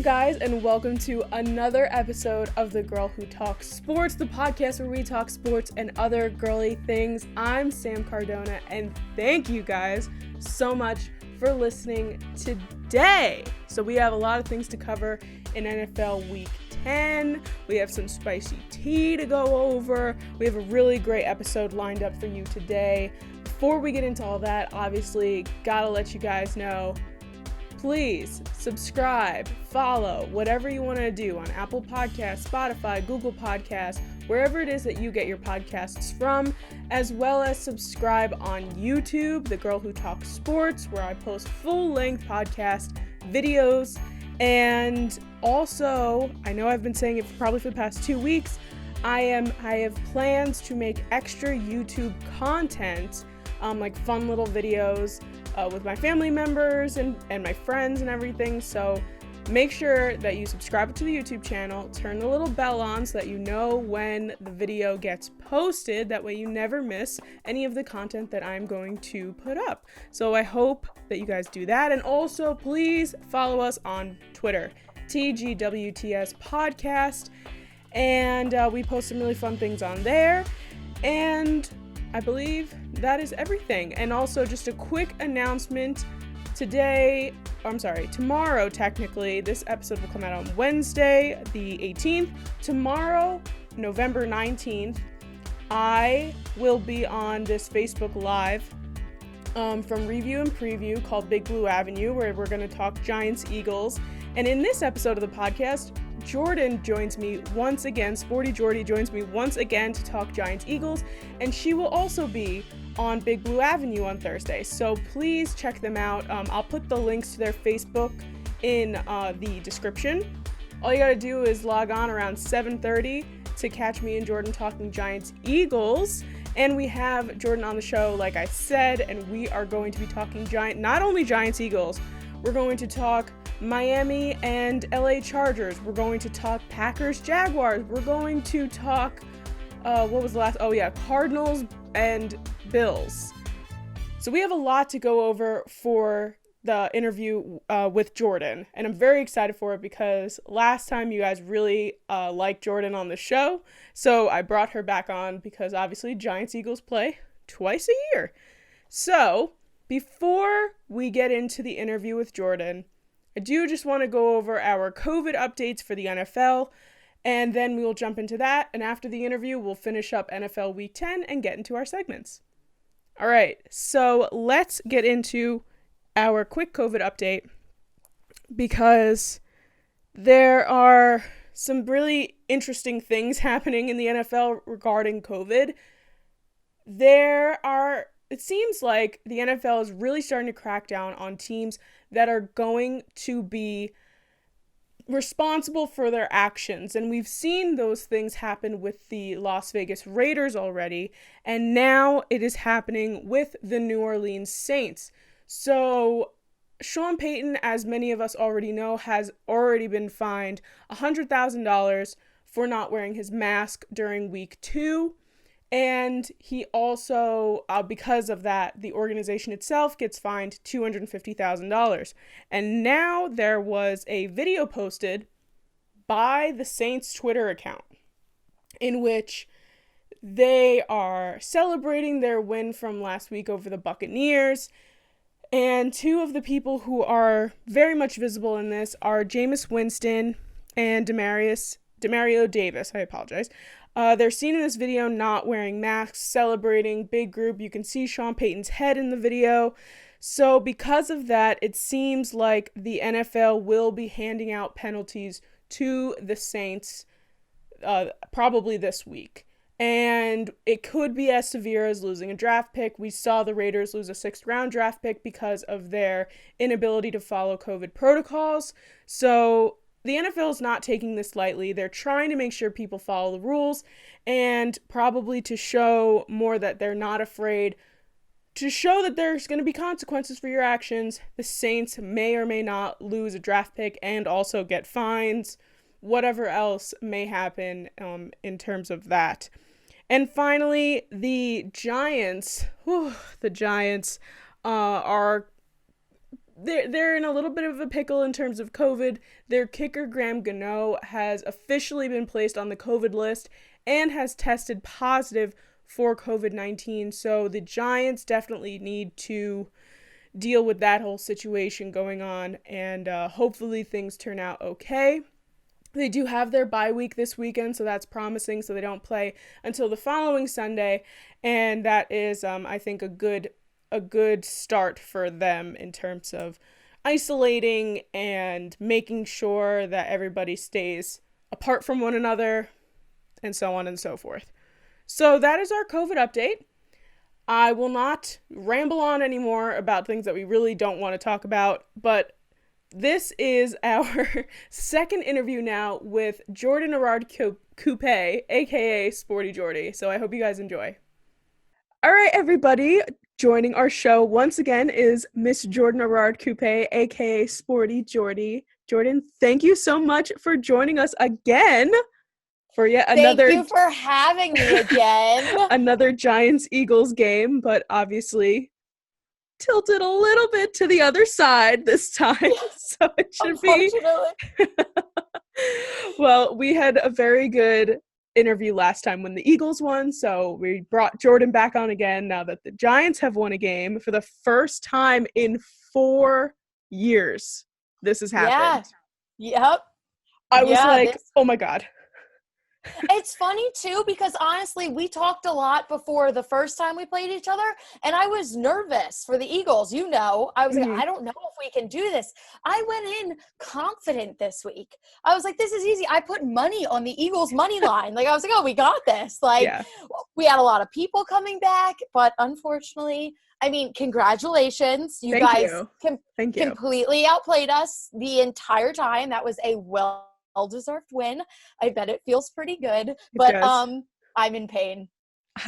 guys, and welcome to another episode of The Girl Who Talks Sports, the podcast where we talk sports and other girly things. I'm Sam Cardona, and thank you guys so much for listening today. So we have a lot of things to cover in NFL Week 10. We have some spicy tea to go over. We have a really great episode lined up for you today. Before we get into all that, obviously, gotta let you guys know, please subscribe, follow, whatever you want to do on Apple Podcasts, Spotify, Google Podcasts, wherever it is that you get your podcasts from, as well as subscribe on YouTube, The Girl Who Talks Sports, where I post full-length podcast videos. And also, I know I've been saying it probably for the past 2 weeks, I have plans to make extra YouTube content, like fun little videos with my family members and my friends and everything. So make sure that you subscribe to the YouTube channel, turn the little bell on so that you know when the video gets posted. That way you never miss any of the content that I'm going to put up. So I hope that you guys do that. And also, please follow us on Twitter, TGWTS Podcast. And we post some really fun things on there. And I believe that is everything. And also just a quick announcement. Tomorrow technically, this episode will come out on Wednesday, the 18th. Tomorrow, November 19th, I will be on this Facebook Live from Review and Preview called Big Blue Avenue, where we're going to talk Giants-Eagles. And in this episode of the podcast, Jordyn joins me once again. SportyJordy joins me once again to talk Giants-Eagles, and she will also be on Big Blue Avenue on Thursday. So please check them out. I'll put the links to their Facebook in the description. All you gotta do is log on around 7:30 to catch me and Jordyn talking Giants-Eagles. And we have Jordyn on the show, like I said, and we are going to be talking not only Giants-Eagles, we're going to talk Miami and LA Chargers. We're going to talk Packers Jaguars. We're going to talk Cardinals and Bills. So we have a lot to go over for the interview with Jordyn, and I'm very excited for it because last time you guys really liked Jordyn on the show, so I brought her back on because obviously Giants-Eagles play twice a year. So before we get into the interview with Jordyn, I do just want to go over our COVID updates for the NFL, and then we will jump into that. And after the interview, we'll finish up NFL Week 10 and get into our segments. All right, so let's get into our quick COVID update because there are some really interesting things happening in the NFL regarding COVID. It seems like the NFL is really starting to crack down on teams that are going to be responsible for their actions. And we've seen those things happen with the Las Vegas Raiders already. And now it is happening with the New Orleans Saints. So Sean Payton, as many of us already know, has already been fined $100,000 for not wearing his mask during week 2. And he also, because of that, the organization itself gets fined $250,000. And now there was a video posted by the Saints Twitter account in which they are celebrating their win from last week over the Buccaneers. And two of the people who are very much visible in this are Jameis Winston and Demario Davis. I apologize. They're seen in this video not wearing masks, celebrating, big group. You can see Sean Payton's head in the video. So because of that, it seems like the NFL will be handing out penalties to the Saints probably this week. And it could be as severe as losing a draft pick. We saw the Raiders lose a 6th-round draft pick because of their inability to follow COVID protocols. So the NFL is not taking this lightly. They're trying to make sure people follow the rules, and probably to show more that they're not afraid, to show that there's going to be consequences for your actions. The Saints may or may not lose a draft pick and also get fines, whatever else may happen in terms of that. And finally, the Giants are they're in a little bit of a pickle in terms of COVID. Their kicker Graham Gano has officially been placed on the COVID list and has tested positive for COVID-19. So the Giants definitely need to deal with that whole situation going on, and hopefully things turn out okay. They do have their bye week this weekend, so that's promising. So they don't play until the following Sunday, and that is, I think, a good start for them in terms of isolating and making sure that everybody stays apart from one another, and so on and so forth. So that is our COVID update. I will not ramble on anymore about things that we really don't want to talk about, but this is our second interview now with Jordyn Erard-Coupe, aka SportyJordy. So I hope you guys enjoy. All right, everybody. Joining our show once again is Miss Jordyn Erard-Coupe, aka SportyJordy. Jordyn, thank you so much for joining us again for yet another. Thank you for having me again. Another Giants-Eagles game, but obviously tilted a little bit to the other side this time, so it should be. Well, we had a very good interview last time when the Eagles won, so we brought Jordyn back on again now that the Giants have won a game for the first time in 4 years. This has happened. Yeah. Yep. I was oh my God. It's funny, too, because honestly, we talked a lot before the first time we played each other, and I was nervous for the Eagles. You know, I was like, I don't know if we can do this. I went in confident this week. I was like, this is easy. I put money on the Eagles money line. Like, I was like, oh, we got this. Like, we had a lot of people coming back, but unfortunately, I mean, congratulations. You guys completely outplayed us the entire time. That was a well-deserved win. I bet it feels pretty good, but I'm in pain.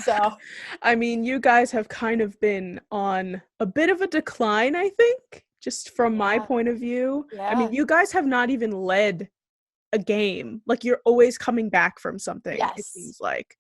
So I mean, you guys have kind of been on a bit of a decline, I think, just from my point of view. I mean, you guys have not even led a game. Like, you're always coming back from something, it seems like.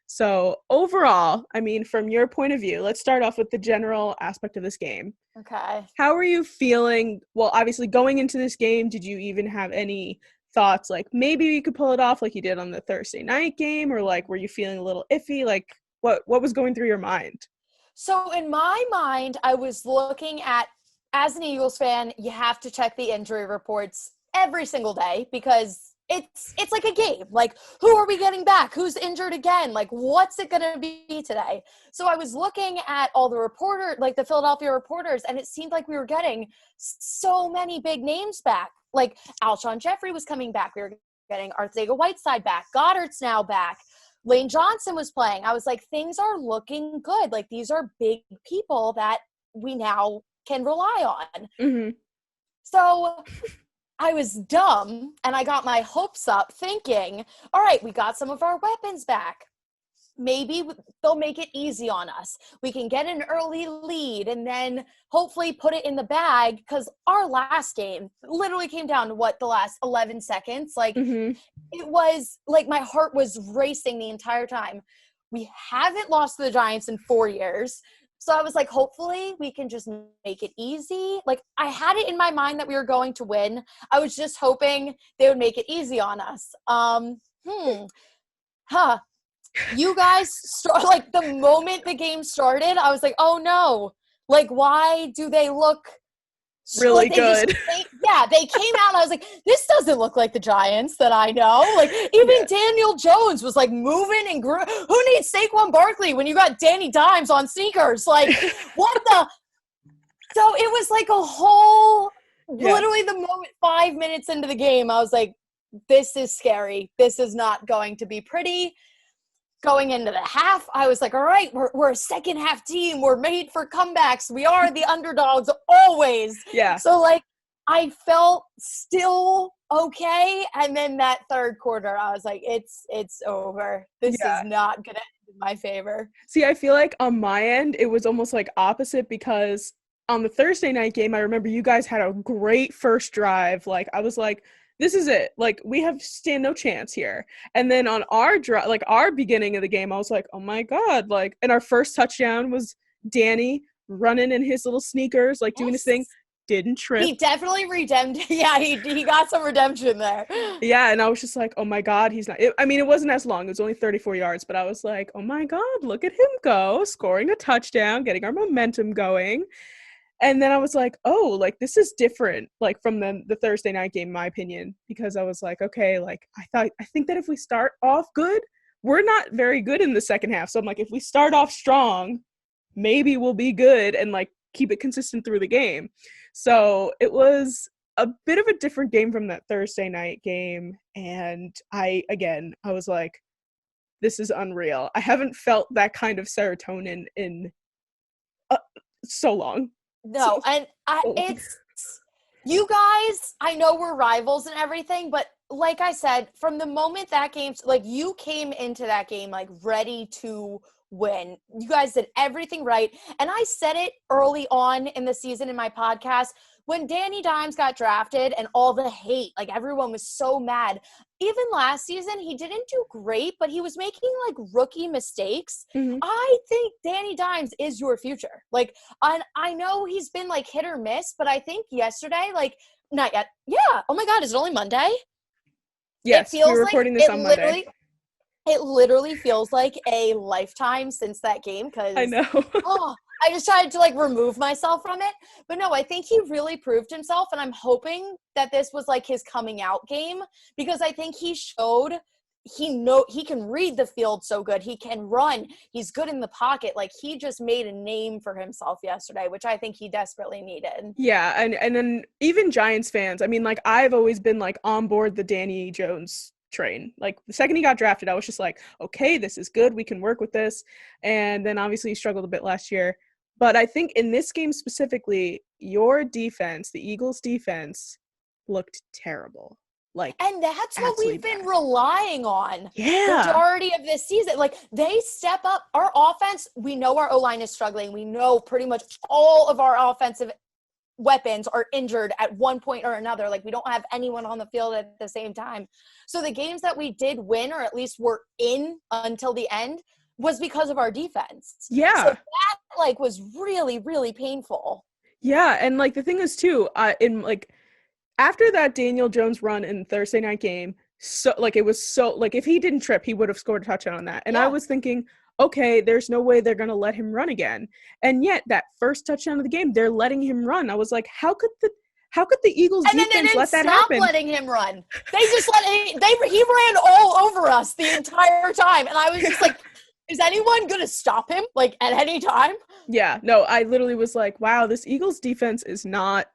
So overall, I mean, from your point of view, let's start off with the general aspect of this game. Okay. How are you feeling? Well, obviously going into this game, did you even have any thoughts like maybe you could pull it off like you did on the Thursday night game, or like were you feeling a little iffy? Like what was going through your mind? So in my mind, I was looking at, as an Eagles fan, you have to check the injury reports every single day because it's like a game. Like, who are we getting back? Who's injured again? Like, what's it going to be today? So I was looking at all the the Philadelphia reporters, and it seemed like we were getting so many big names back. Like, Alshon Jeffrey was coming back. We were getting Arcega-Whiteside back. Goddard's now back. Lane Johnson was playing. I was like, things are looking good. Like, these are big people that we now can rely on. Mm-hmm. So I was dumb, and I got my hopes up thinking, all right, we got some of our weapons back. Maybe they'll make it easy on us. We can get an early lead and then hopefully put it in the bag, because our last game literally came down to the last 11 seconds. Like, It was like my heart was racing the entire time. We haven't lost to the Giants in 4 years. So I was like, hopefully we can just make it easy. Like, I had it in my mind that we were going to win. I was just hoping they would make it easy on us. You guys, like, the moment the game started, I was like, oh, no. Like, why do they look really good? They came out, and I was like, this doesn't look like the Giants that I know. Like, even Daniel Jones was, like, moving and who needs Saquon Barkley when you got Danny Dimes on sneakers? Like, what the? So it was like a whole, literally the moment 5 minutes into the game, I was like, this is scary. This is not going to be pretty. Going into the half, I was like, all right, we're a second half team. We're made for comebacks. We are the underdogs always. Yeah. So, like, I felt still okay. And then that third quarter, I was like, it's over. This is not going to end in my favor. See, I feel like on my end, it was almost like opposite, because on the Thursday night game, I remember you guys had a great first drive. Like, I was like, this is it. Like, we stand no chance here. And then on our drive, like our beginning of the game, I was like, oh my God. Like, and our first touchdown was Danny running in his little sneakers, like doing his thing. didn't trip. He definitely redeemed. Yeah, he got some redemption there. Yeah, and I was just like, oh my God, he's not. I mean, it wasn't as long. It was only 34 yards, but I was like, oh my God, look at him go, scoring a touchdown, getting our momentum going. And then I was like, oh, like, this is different, like, from the Thursday night game, in my opinion, because I was like, okay, like, I think that if we start off good, we're not very good in the second half. So I'm like, if we start off strong, maybe we'll be good and, like, keep it consistent through the game. So it was a bit of a different game from that Thursday night game. And I was like, this is unreal. I haven't felt that kind of serotonin in so long. No, and it's you guys, I know we're rivals and everything, but like I said, from the moment that game, like, you came into that game like ready to win. You guys did everything right. And I said it early on in the season in my podcast when Danny Dimes got drafted and all the hate, like, everyone was so mad. Even last season, he didn't do great, but he was making like rookie mistakes. Mm-hmm. I think Danny Dimes is your future. Like, I know he's been like hit or miss, but I think yesterday, like, not yet. Yeah. Oh my God, is it only Monday? Yes, we're recording this on Monday. It literally feels like a lifetime since that game because I know. I just tried to like remove myself from it. But no, I think he really proved himself, and I'm hoping that this was like his coming out game because I think he showed he can read the field so good. He can run. He's good in the pocket. Like, he just made a name for himself yesterday, which I think he desperately needed. Yeah, and then even Giants fans, I mean, like, I've always been like on board the Danny Jones train. Like, the second he got drafted, I was just like, okay, this is good. We can work with this. And then obviously he struggled a bit last year. But I think in this game specifically, your defense, the Eagles' defense, looked terrible. Like, and that's what we've been relying on the majority of this season. Like, they step up. Our offense, we know our O-line is struggling. We know pretty much all of our offensive weapons are injured at one point or another. Like, we don't have anyone on the field at the same time. So the games that we did win, or at least were in until the end, was because of our defense. Yeah. So that, like, was really, really painful. Yeah, and, like, the thing is, too, after that Daniel Jones run in the Thursday night game, so, like, it was so, like, if he didn't trip, he would have scored a touchdown on that. And I was thinking, okay, there's no way they're going to let him run again. And yet, that first touchdown of the game, they're letting him run. I was like, how could the Eagles defense let that happen? And then they didn't stop letting him run. They just he ran all over us the entire time. And I was just like, is anyone going to stop him, like, at any time? Yeah, no, I literally was like, wow, this Eagles defense is not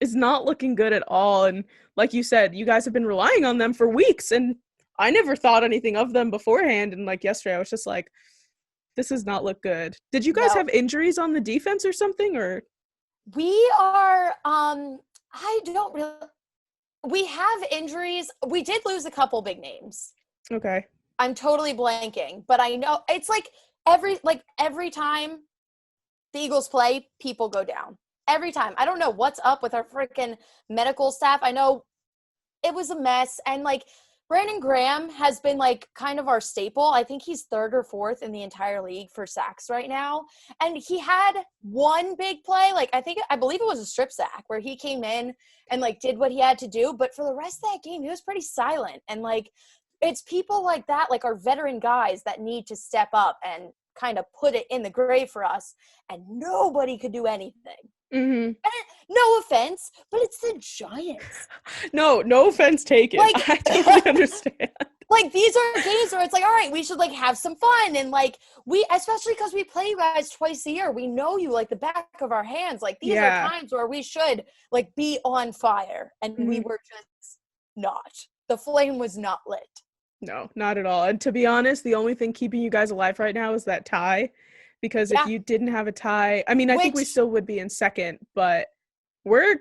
looking good at all. And like you said, you guys have been relying on them for weeks, and I never thought anything of them beforehand. And, like, yesterday I was just like, this does not look good. Did you guys have injuries on the defense or something? Or we are we have injuries. We did lose a couple big names. Okay. I'm totally blanking, but I know it's like every time the Eagles play, people go down. Every time. I don't know what's up with our freaking medical staff. I know it was a mess. And, like, Brandon Graham has been, like, kind of our staple. I think he's third or fourth in the entire league for sacks right now. And he had one big play. Like, I believe it was a strip sack where he came in and, like, did what he had to do. But for the rest of that game, he was pretty silent. And, like, it's people like that, like our veteran guys, that need to step up and kind of put it in the grave for us. And nobody could do anything. Mm-hmm. No offense, but it's the Giants. No offense taken. Like, I totally understand. Like, these are games where it's like, all right, we should, like, have some fun. And, like, especially because we play you guys twice a year, we know you like the back of our hands. Like, these are times where we should, like, be on fire. And we were just not. The flame was not lit. No, not at all. And to be honest, the only thing keeping you guys alive right now is that tie. Because if you didn't have a tie, I mean, I think we still would be in second, but we're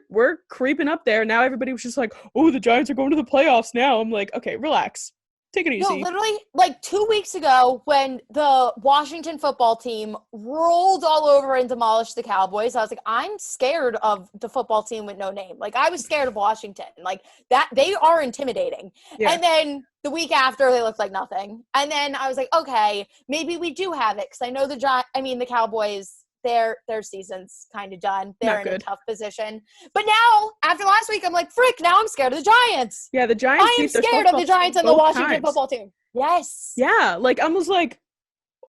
creeping up there. Now everybody was just like, oh, the Giants are going to the playoffs now. I'm like, okay, relax. Take it easy. No, literally, like 2 weeks ago when the Washington football team rolled all over and demolished the Cowboys, I was like, I'm scared of the football team with no name. Like, I was scared of Washington. Like, that, they are intimidating. Yeah. And then the week after, they looked like nothing. And then I was like, okay, maybe we do have it. Because I know the Cowboys, their season's kind of done. They're in a tough position. But now, after last week, I'm like, frick, now I'm scared of the Giants. Yeah, the Giants I am scared of the Giants and the Washington football team. Yes. Yeah, like I was like,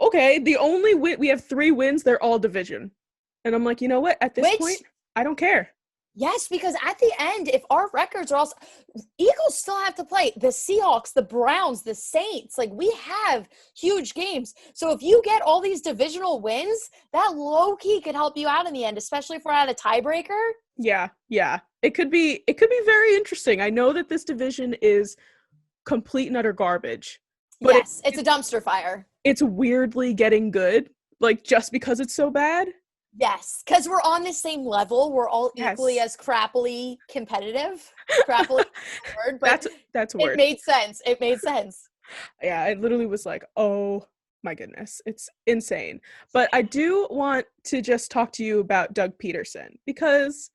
okay, the only we have 3 wins, they're all division. And I'm like, you know what? At this point, I don't care. Yes, because at the end, if our records are also – Eagles still have to play the Seahawks, the Browns, the Saints. Like, we have huge games. So if you get all these divisional wins, that low-key could help you out in the end, especially if we're at a tiebreaker. Yeah. It could be very interesting. I know that this division is complete and utter garbage. But yes, it's a dumpster fire. It's weirdly getting good, like, just because it's so bad. Yes, because we're on the same level. We're all equally as crappily competitive. Crappily word, but that's a word. It made sense. Yeah, I literally was like, oh my goodness, it's insane. But I do want to just talk to you about Doug Peterson because,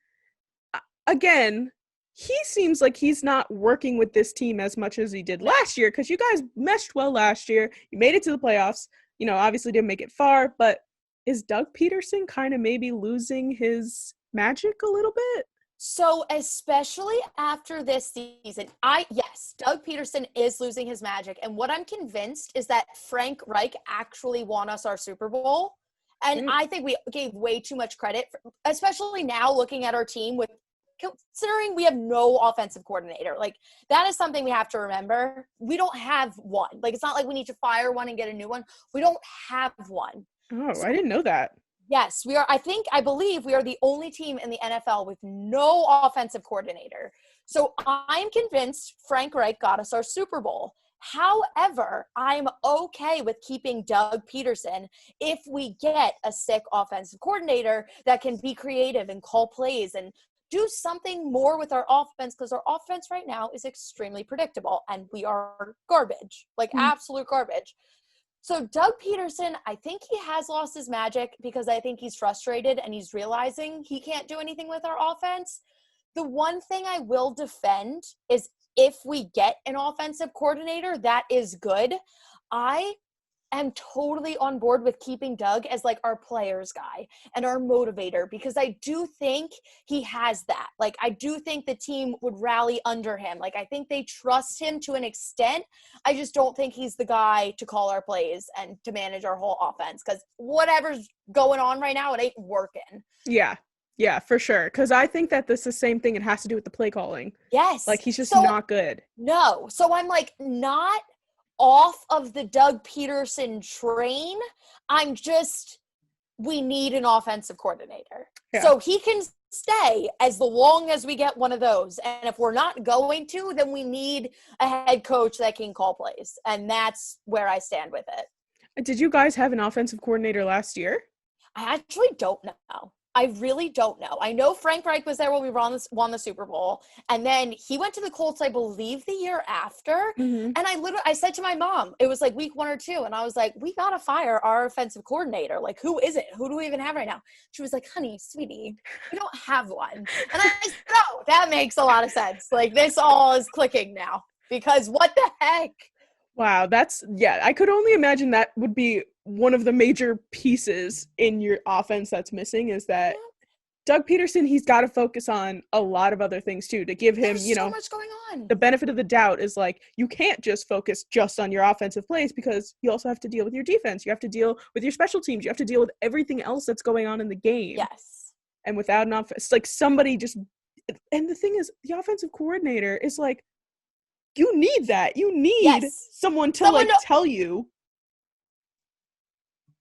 again, he seems like he's not working with this team as much as he did last year because you guys meshed well last year. You made it to the playoffs. You know, obviously didn't make it far, but is Doug Peterson kind of maybe losing his magic a little bit? So especially after this season, yes, Doug Peterson is losing his magic. And what I'm convinced is that Frank Reich actually won us our Super Bowl. And I think we gave way too much credit, especially now looking at our team with considering we have no offensive coordinator. Like, that is something we have to remember. We don't have one. Like, it's not like we need to fire one and get a new one. We don't have one. Oh, so, I didn't know that. Yes, we are. I believe we are the only team in the NFL with no offensive coordinator. So I'm convinced Frank Reich got us our Super Bowl. However, I'm okay with keeping Doug Peterson if we get a sick offensive coordinator that can be creative and call plays and do something more with our offense, because our offense right now is extremely predictable and we are garbage, like absolute garbage. So Doug Peterson, I think he has lost his magic because I think he's frustrated and he's realizing he can't do anything with our offense. The one thing I will defend is if we get an offensive coordinator that is good, I am totally on board with keeping Doug as like our players guy and our motivator, because I do think he has that. Like, I do think the team would rally under him. Like, I think they trust him to an extent. I just don't think he's the guy to call our plays and to manage our whole offense, because whatever's going on right now, it ain't working. Yeah, for sure. Because I think that this is the same thing. It has to do with the play calling. Yes. Like, he's just not good. No. So I'm like, not off of the Doug Peterson train. We need an offensive coordinator. Yeah. So he can stay as long as we get one of those. And if we're not going to, then we need a head coach that can call plays. And that's where I stand with it. Did you guys have an offensive coordinator last year? I actually don't know. I really don't know. I know Frank Reich was there when we won the Super Bowl. And then he went to the Colts, I believe, the year after. Mm-hmm. And I said to my mom, it was like week 1 or 2. And I was like, we got to fire our offensive coordinator. Like, who is it? Who do we even have right now? She was like, honey, sweetie, we don't have one. And I said, no, that makes a lot of sense. Like, this all is clicking now, because what the heck? Wow, I could only imagine that would be one of the major pieces in your offense that's missing, is that Doug Peterson, he's got to focus on a lot of other things too, to give him, There's so much going on. The benefit of the doubt is like, you can't just focus just on your offensive plays, because you also have to deal with your defense. You have to deal with your special teams. You have to deal with everything else that's going on in the game. Yes. And without an offense, like somebody just, and the thing is, the offensive coordinator is like, you need that. You need someone to tell you.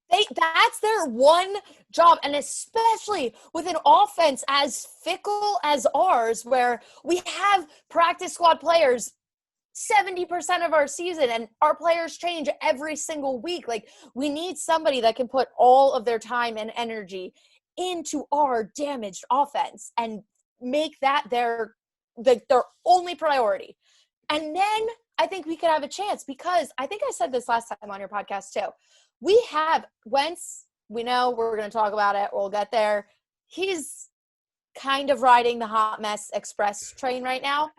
That's their one job. And especially with an offense as fickle as ours, where we have practice squad players 70% of our season and our players change every single week. Like, we need somebody that can put all of their time and energy into our damaged offense and make that their only priority. And then I think we could have a chance, because I think I said this last time on your podcast too. We have Wentz. We know we're going to talk about it. We'll get there. He's kind of riding the hot mess express train right now.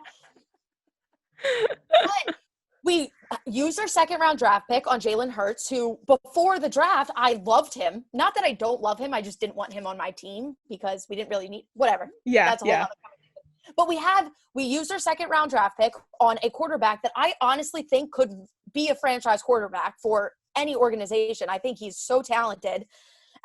But We used our second-round draft pick on Jalen Hurts, who before the draft, I loved him. Not that I don't love him. I just didn't want him on my team because we didn't really need – whatever. Yeah, That's a whole other conversation. But we used our second-round draft pick on a quarterback that I honestly think could be a franchise quarterback for any organization. I think he's so talented.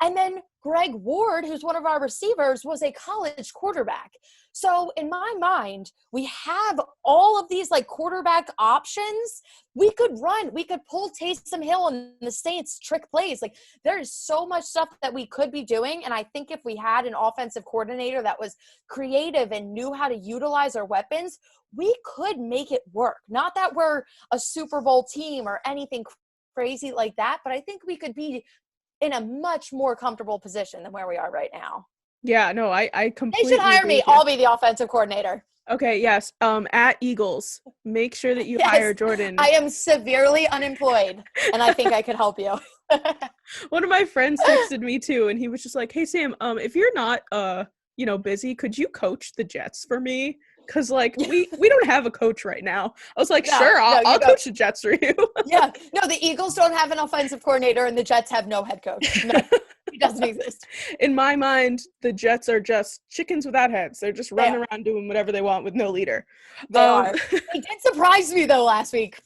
And then Greg Ward, who's one of our receivers, was a college quarterback. So in my mind, we have all of these like quarterback options. We could run. We could pull Taysom Hill and the Saints trick plays. Like there is so much stuff that we could be doing. And I think if we had an offensive coordinator that was creative and knew how to utilize our weapons, we could make it work. Not that we're a Super Bowl team or anything crazy like that, but I think we could be in a much more comfortable position than where we are right now. Yeah, no, I completely They should hire agree me. with you. I'll be the offensive coordinator. Okay, yes. At Eagles, make sure that you hire Jordyn. I am severely unemployed, and I think I could help you. One of my friends texted me too, and he was just like, "Hey Sam, if you're not busy, could you coach the Jets for me? Because like we don't have a coach right now." I was like, "Sure, I'll coach the Jets for you." Yeah, no, the Eagles don't have an offensive coordinator, and the Jets have no head coach. No, he doesn't exist. In my mind, the Jets are just chickens without heads. They're just running around doing whatever they want with no leader. They are. They did surprise me though last week.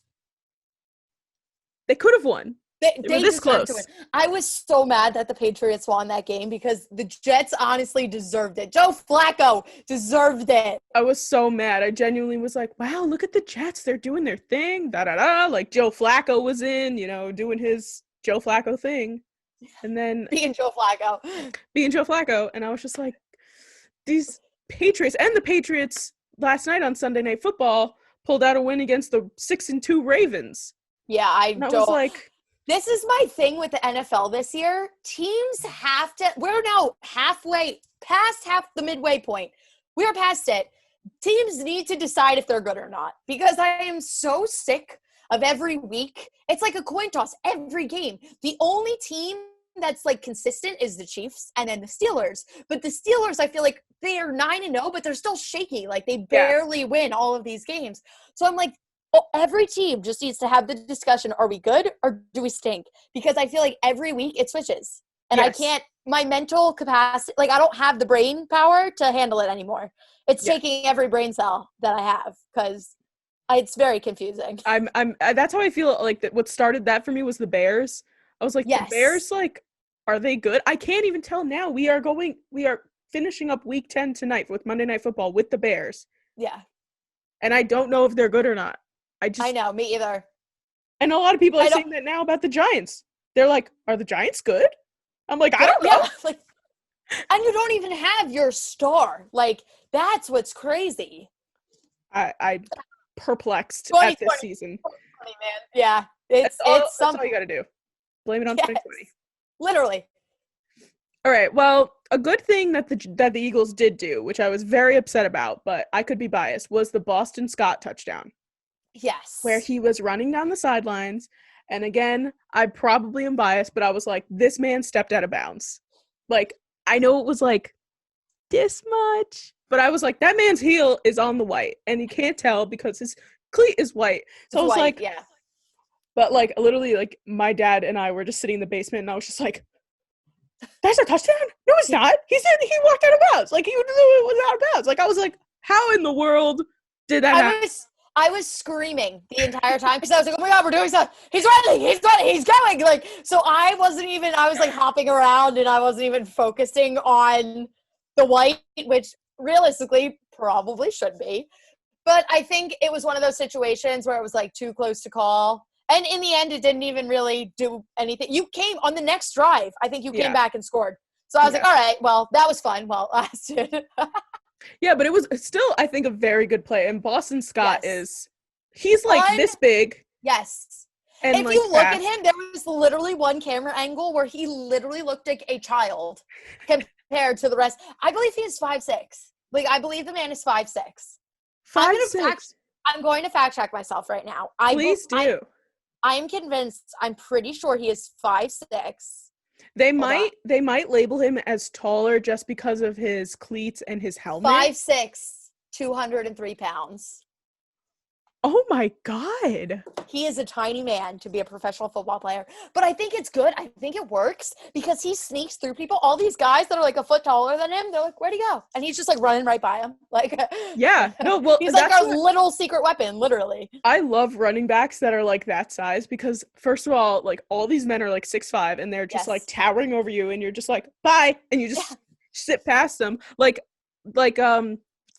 They could have won. They were this close. I was so mad that the Patriots won that game because the Jets honestly deserved it. Joe Flacco deserved it. I was so mad. I genuinely was like, wow, look at the Jets. They're doing their thing. Da-da-da. Like Joe Flacco was in, doing his Joe Flacco thing. And then being Joe Flacco. And I was just like, these Patriots and the Patriots last night on Sunday Night Football pulled out a win against the 6-2 Ravens. Yeah, I was like, this is my thing with the NFL this year. Teams have to – we're now past the midway point. We're past it. Teams need to decide if they're good or not because I am so sick of every week. It's like a coin toss every game. The only team that's like consistent is the Chiefs and then the Steelers. But the Steelers, I feel like they are 9-0, but they're still shaky. Like they barely win all of these games. So I'm like, every team just needs to have the discussion, are we good or do we stink? Because I feel like every week it switches. And I can't – my mental capacity – like I don't have the brain power to handle it anymore. It's taking every brain cell that I have because it's very confusing. That's how I feel like that. What started that for me was the Bears. I was like, the Bears, like, are they good? I can't even tell now. We are finishing up week 10 tonight with Monday Night Football with the Bears. Yeah. And I don't know if they're good or not. I know, me either. And a lot of people are saying that now about the Giants. They're like, are the Giants good? I'm like, I don't know. Yeah, like, and you don't even have your star. Like, that's what's crazy. I'm perplexed at this season. 2020, man. Yeah. It's that's all you got to do. Blame it on 2020. Literally. All right. Well, a good thing that the Eagles did do, which I was very upset about, but I could be biased, was the Boston Scott touchdown. Yes. Where he was running down the sidelines. And again, I probably am biased, but I was like, this man stepped out of bounds. Like, I know it was like this much, but I was like, that man's heel is on the white. And you can't tell because his cleat is white. So I was like, yeah. But like, literally, like, my dad and I were just sitting in the basement, and I was just like, that's a touchdown? No, it's not. He said he walked out of bounds. Like, he was out of bounds. Like, I was like, how in the world did that happen? I was screaming the entire time because I was like, oh my God, we're doing something. He's running. He's going. Like, so I was like hopping around and I wasn't even focusing on the white, which realistically probably should be. But I think it was one of those situations where it was like too close to call. And in the end, it didn't even really do anything. You came on the next drive. I think you came back and scored. So I was like, all right, well, that was fun. Well, I did. Yeah, but it was still, I think, a very good play. And Boston Scott he's like this big. Yes. And if you look at him, there was literally one camera angle where he literally looked like a child compared to the rest. I believe he is 5'6". Like, I believe the man is 5'6". 5'6". I'm going to fact check myself right now. Please do. I am convinced, I'm pretty sure he is 5'6". They might label him as taller just because of his cleats and his helmet. 5'6", 203 pounds. Oh my God. He is a tiny man to be a professional football player. But I think it's good. I think it works because he sneaks through people. All these guys that are like a foot taller than him, they're like, where'd he go? And he's just like running right by him. Like, Yeah. No, well, he's like that's our what little secret weapon, literally. I love running backs that are like that size because first of all, like all these men are like 6'5" and they're just like Yes. towering over you and you're just like, bye. And you Yeah. just sit past them. Like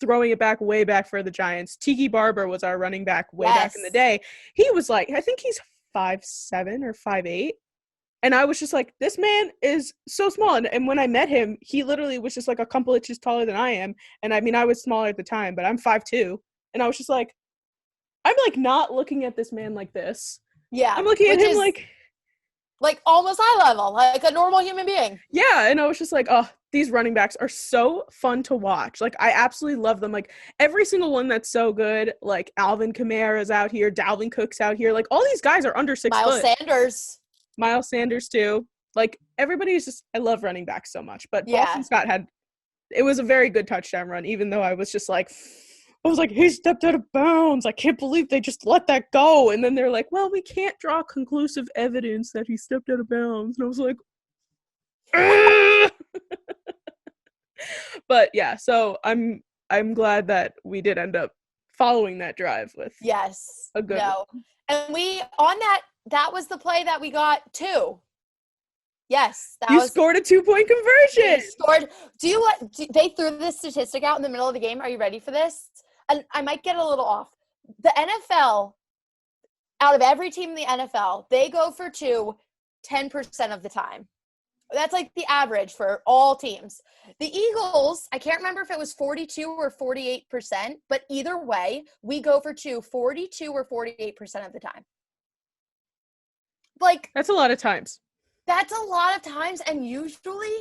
throwing it back way back for the Giants. Tiki Barber was our running back way back in the Yes. day. He was like, I think he's 5'7" or 5'8". And I was just like, this man is so small. And when I met him, he literally was just like a couple inches taller than I am. And I mean, I was smaller at the time, but I'm 5'2". And I was just like, I'm like not looking at this man like this. Yeah. I'm looking at Which him is like almost eye level, like a normal human being. yeah. And I was just like, oh, these running backs are so fun to watch. Like, I absolutely love them. Like, every single one that's so good. Like, Alvin Kamara's out here. Dalvin Cook's out here. Like, all these guys are under 6 Miles foot. Sanders. Miles Sanders, too. Like, everybody's just, I love running backs so much. But Yeah. Boston Scott it was a very good touchdown run, even though I was just like, I was like, he stepped out of bounds. I can't believe they just let that go. And then they're like, well, we can't draw conclusive evidence that he stepped out of bounds. And I was like, but yeah, so I'm glad that we did end up following that drive with Yes. a good No. And we on that was the play that we got two. Yes, that You was scored a 2-point they conversion. scored. They threw this statistic out in the middle of the game? Are you ready for this? And I might get a little off. The NFL, out of every team in the NFL, they go for 10% of the time. That's like the average for all teams. The Eagles, I can't remember if it was 42 or 48%, but either way, we go for 42 or 48% of the time. Like, That's a lot of times. that's a lot of times, and usually,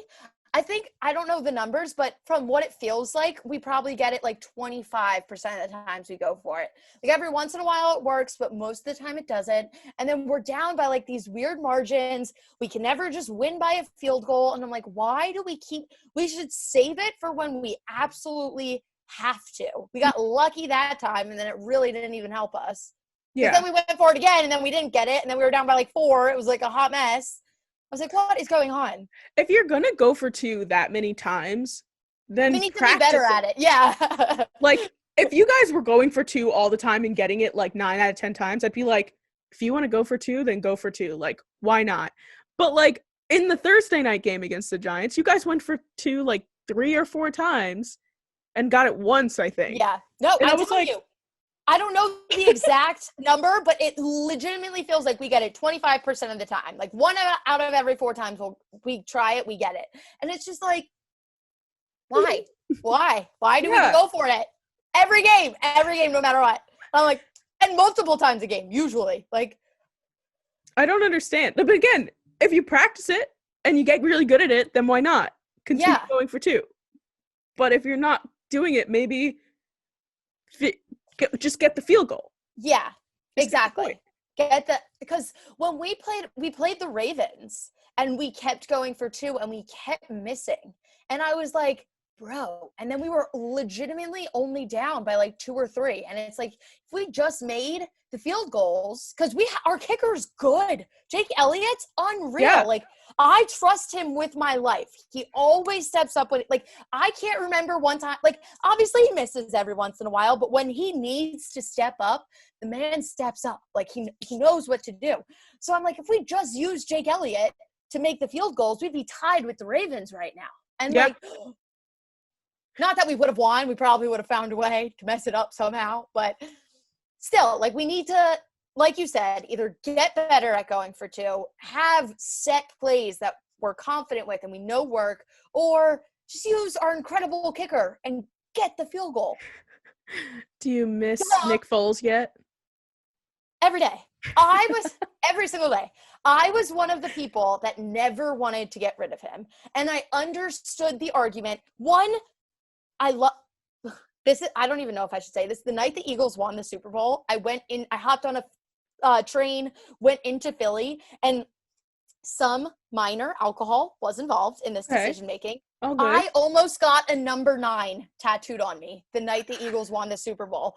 I don't know the numbers, but from what it feels like, we probably get it like 25% of the times we go for it. Like every once in a while it works, but most of the time it doesn't. And then we're down by like these weird margins. We can never just win by a field goal. And I'm like, why do we should save it for when we absolutely have to. We got lucky that time, and then it really didn't even help us. Yeah. Then we went for it again, and then we didn't get it, and then we were down by like 4. It was like a hot mess. I was like, what is going on? If you're going to go for 2 that many times, then We need to be better at it. Yeah. Like, if you guys were going for 2 all the time and getting it like 9 out of 10 times, I'd be like, if you want to go for 2, then go for 2. Like, why not? But like in the Thursday night game against the Giants, you guys went for 2 like 3 or 4 times and got it once, I think. Yeah. No, and I was like, I don't know the exact number, but it legitimately feels like we get it 25% of the time. Like 1 out of every 4 times we try it, we get it. And it's just like, why? Why do we go for it? Every game, no matter what. I'm like, and multiple times a game, usually. Like, I don't understand. But again, if you practice it and you get really good at it, then why not? Continue going for 2. But if you're not doing it, maybe just get the field goal. Yeah, exactly. Because when we played the Ravens and we kept going for 2 and we kept missing. And I was like, bro. And then we were legitimately only down by like 2 or 3. And it's like, if we just made the field goals, because our kicker's good. Jake Elliott's unreal. Yeah. Like, I trust him with my life. He always steps up when, like, I can't remember one time, like, obviously he misses every once in a while, but when he needs to step up, the man steps up. Like, he knows what to do. So I'm like, if we just use Jake Elliott to make the field goals, we'd be tied with the Ravens right now. And like, not that we would have won. We probably would have found a way to mess it up somehow. But still, like, we need to, like you said, either get better at going for 2, have set plays that we're confident with and we know work, or just use our incredible kicker and get the field goal. Do you miss Nick Foles yet? Every day. Every single day. I was one of the people that never wanted to get rid of him. And I understood the argument. One, I don't even know if I should say this. The night the Eagles won the Super Bowl, I hopped on a train, went into Philly, and some minor alcohol was involved in this decision making. Oh, good. I almost got a number 9 tattooed on me the night the Eagles won the Super Bowl.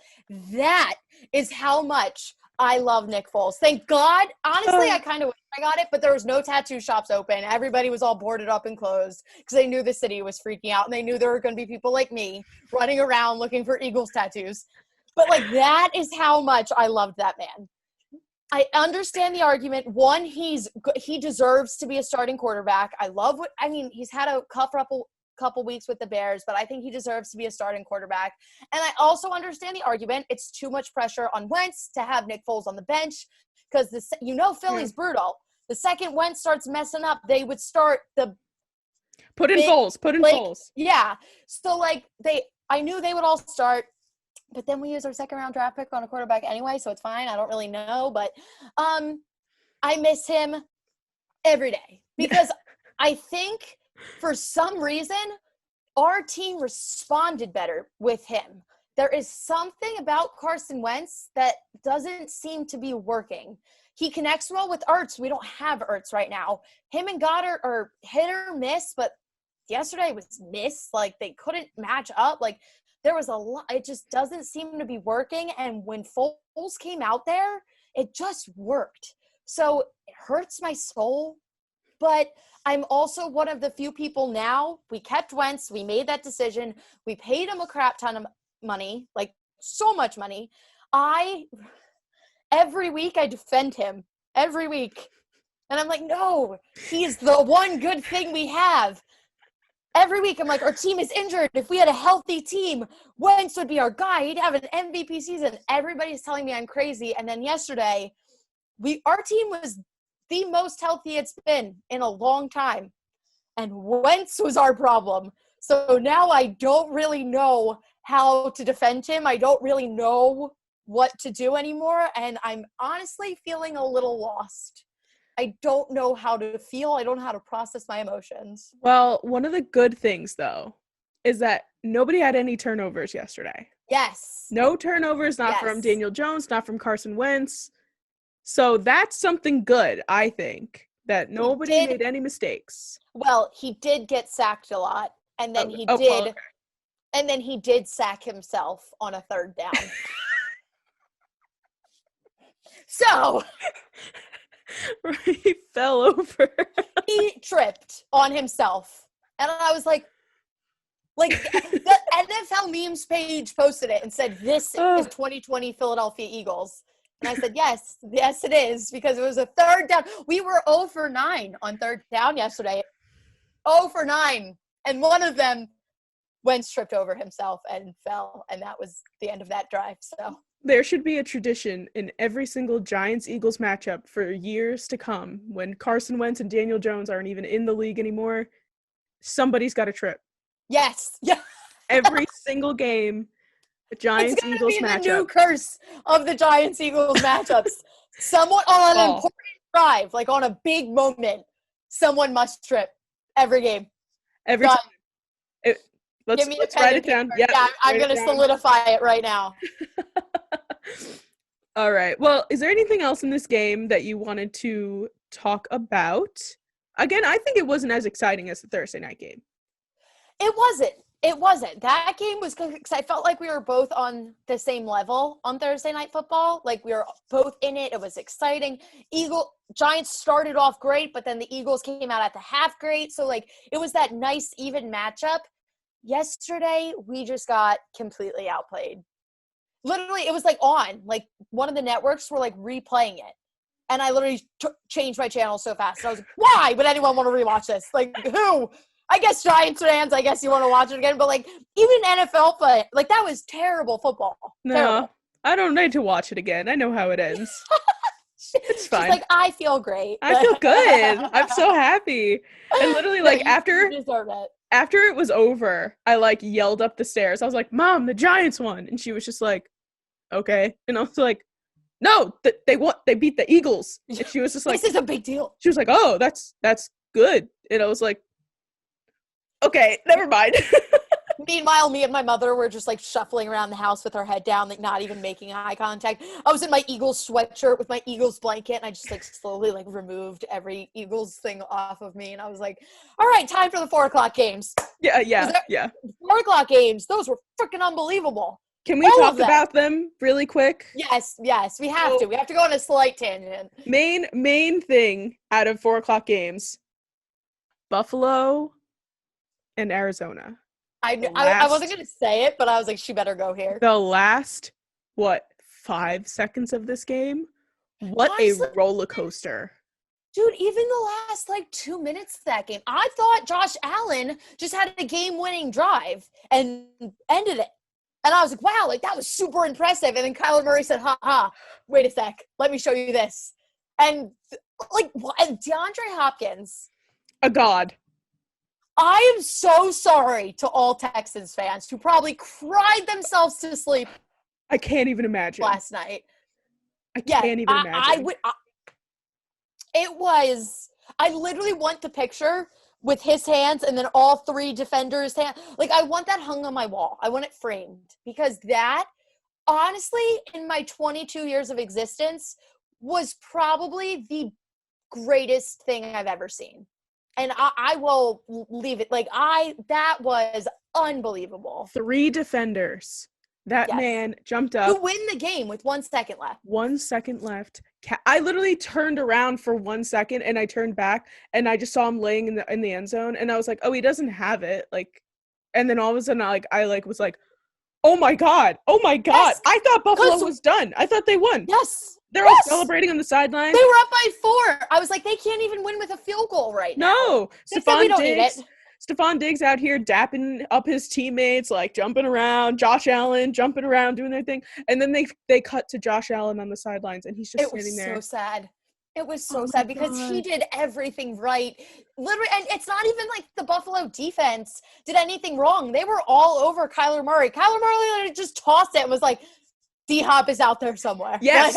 That is how much I love Nick Foles. Thank God. Honestly, I kind of wish I got it, but there was no tattoo shops open. Everybody was all boarded up and closed because they knew the city was freaking out, and they knew there were going to be people like me running around looking for Eagles tattoos. But, like, that is how much I loved that man. I understand the argument. One, he deserves to be a starting quarterback. He's had a couple weeks with the Bears, but I think he deserves to be a starting quarterback. And I also understand the argument. It's too much pressure on Wentz to have Nick Foles on the bench because Philly's brutal. The second Wentz starts messing up, they would start the put in Foles. Yeah. So I knew they would all start. But then we use our second-round draft pick on a quarterback anyway, so it's fine. I don't really know. But I miss him every day because I think for some reason our team responded better with him. There is something about Carson Wentz that doesn't seem to be working. He connects well with Ertz. We don't have Ertz right now. Him and Goddard are hit or miss, but yesterday was miss. Like, they couldn't match up. Like, there was a lot. It just doesn't seem to be working. And when Foles came out there, it just worked. So it hurts my soul. But I'm also one of the few people now. We kept Wentz. We made that decision. We paid him a crap ton of money, like so much money. Every week I defend him. Every week. And I'm like, no, he's the one good thing we have. Every week, I'm like, our team is injured. If we had a healthy team, Wentz would be our guy. He'd have an MVP season. Everybody's telling me I'm crazy. And then yesterday, our team was the most healthy it's been in a long time. And Wentz was our problem. So now I don't really know how to defend him. I don't really know what to do anymore. And I'm honestly feeling a little lost. I don't know how to feel. I don't know how to process my emotions. Well, one of the good things, though, is that nobody had any turnovers yesterday. Yes. No turnovers, not from Daniel Jones, not from Carson Wentz. So that's something good, I think, that nobody made any mistakes. Well, he did get sacked a lot, and then and then he did sack himself on a third down. So he fell over. He tripped on himself. And I was like the NFL memes page posted it and said, this is 2020 Philadelphia Eagles. And I said, yes, it is, because it was a third down. We were 0 for 9 on third down yesterday. 0 for 9. And one of them Wentz tripped over himself and fell. And that was the end of that drive. So there should be a tradition in every single Giants-Eagles matchup for years to come. When Carson Wentz and Daniel Jones aren't even in the league anymore, somebody's got a trip. Yes. Yeah. Every single game, the Giants-Eagles matchup. It's the new curse of the Giants-Eagles matchups. Someone on an important drive, like on a big moment, someone must trip every game. Every time. Let's write it down. Yeah, I'm going to solidify it right now. All right. Well, is there anything else in this game that you wanted to talk about? Again, I think it wasn't as exciting as the Thursday night game. It wasn't. That game was good because I felt like we were both on the same level on Thursday Night Football. Like, we were both in it. It was exciting. Giants started off great, but then the Eagles came out at the half great. So, like, it was that nice, even matchup. Yesterday, we just got completely outplayed. Literally, it was like on. Like, one of the networks were like replaying it. And I literally changed my channel so fast. And I was like, why would anyone want to rewatch this? Like, who? I guess Giants fans, I guess you want to watch it again. But, like, even NFL fans, like, that was terrible football. No, terrible. I don't need to watch it again. I know how it ends. It's fine. She's like, I feel great. I feel good. I'm so happy. And literally, like, after it was over, I, like, yelled up the stairs. I was like, Mom, the Giants won. And she was just like, okay. And I was like, no, they beat the Eagles. And she was just like, this is a big deal. She was like, oh, that's good. And I was like, okay, never mind. Meanwhile, me and my mother were just like shuffling around the house with our head down, like not even making eye contact. I was in my Eagles sweatshirt with my Eagles blanket, and I just like slowly like removed every Eagles thing off of me. And I was like, all right, time for the 4:00 games. Yeah. 4:00 games, those were freaking unbelievable. Can we talk about them really quick? Yes, we have to. We have to go on a slight tangent. Main thing out of 4:00 games, Buffalo and Arizona. I wasn't going to say it, but I was like, she better go here. The last, 5 seconds of this game? What honestly, a roller coaster. Dude, even the last, 2 minutes of that game, I thought Josh Allen just had a game-winning drive and ended it. And I was like, wow, that was super impressive. And then Kyler Murray said, wait a sec. Let me show you this. And, and DeAndre Hopkins. A god. I am so sorry to all Texans fans who probably cried themselves to sleep. I can't even imagine. Last night. I can't even imagine. I literally want the picture with his hands and then all 3 defenders' hands. I want that hung on my wall. I want it framed. Because that, honestly, in my 22 years of existence, was probably the greatest thing I've ever seen. And I will leave it. That was unbelievable. 3 defenders. That man jumped up. To win the game with 1 second left. 1 second left. I literally turned around for 1 second and I turned back and I just saw him laying in the end zone and I was like, oh, he doesn't have it. And then all of a sudden I was like, oh my god. Yes. I thought Buffalo was done. I thought they won. Yes. They're all celebrating on the sideline. They were up by 4. I was like, they can't even win with a field goal right now. No. Stephon Diggs out here dapping up his teammates, jumping around. Josh Allen jumping around, doing their thing. And then they cut to Josh Allen on the sidelines, and he's just standing there. It was so sad. It was so sad because he did everything right. Literally, and it's not even the Buffalo defense did anything wrong. They were all over Kyler Murray. Kyler Murray just tossed it and was like, D-Hop is out there somewhere. Yes,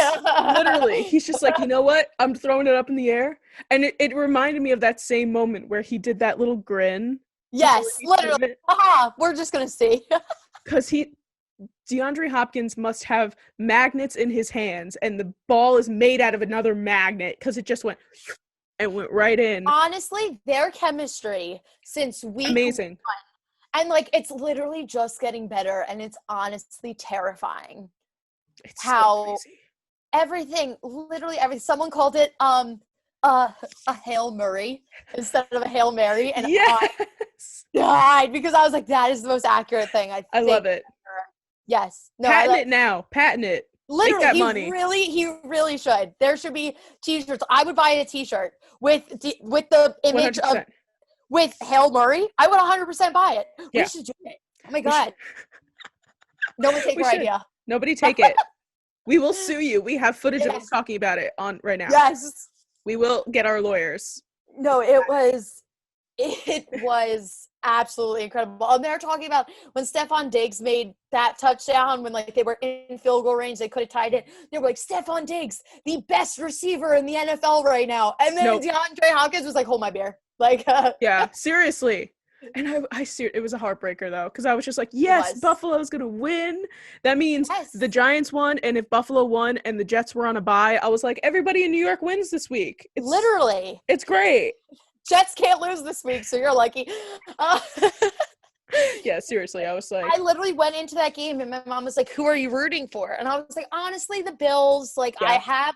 literally. He's just like, you know what? I'm throwing it up in the air. And it reminded me of that same moment where he did that little grin. Yes, literally. We're just going to see. Because DeAndre Hopkins must have magnets in his hands, and the ball is made out of another magnet because it just went right in. Honestly, their chemistry since week amazing. 1, and it's literally just getting better, and it's honestly terrifying. It's how so everything, someone called it a Hail Murray instead of a Hail Mary, and I died because I was like, that is the most accurate thing I love it. Yes. No, patent it. Literally, make that money. He really should. There should be t-shirts. I would buy a t-shirt with the image 100%. with Hail Murray. I would 100% buy it. Yeah. We should do it. Oh my god. No one take our idea. Nobody take it. We will sue you. We have footage of us talking about it on right now. Yes. We will get our lawyers. No, it was absolutely incredible. And they're talking about when Stephon Diggs made that touchdown when they were in field goal range, they could have tied it. They were like, Stephon Diggs, the best receiver in the NFL right now. And then DeAndre Hopkins was like, hold my beer. Yeah, seriously. And it was a heartbreaker though, because I was just like, yes, Buffalo's gonna win. That means the Giants won, and if Buffalo won and the Jets were on a bye, I was like, everybody in New York wins this week. Literally, it's great. Jets can't lose this week, so you're lucky. Yeah, seriously, I was like, I literally went into that game and my mom was like, who are you rooting for? And I was like, honestly, the Bills. I have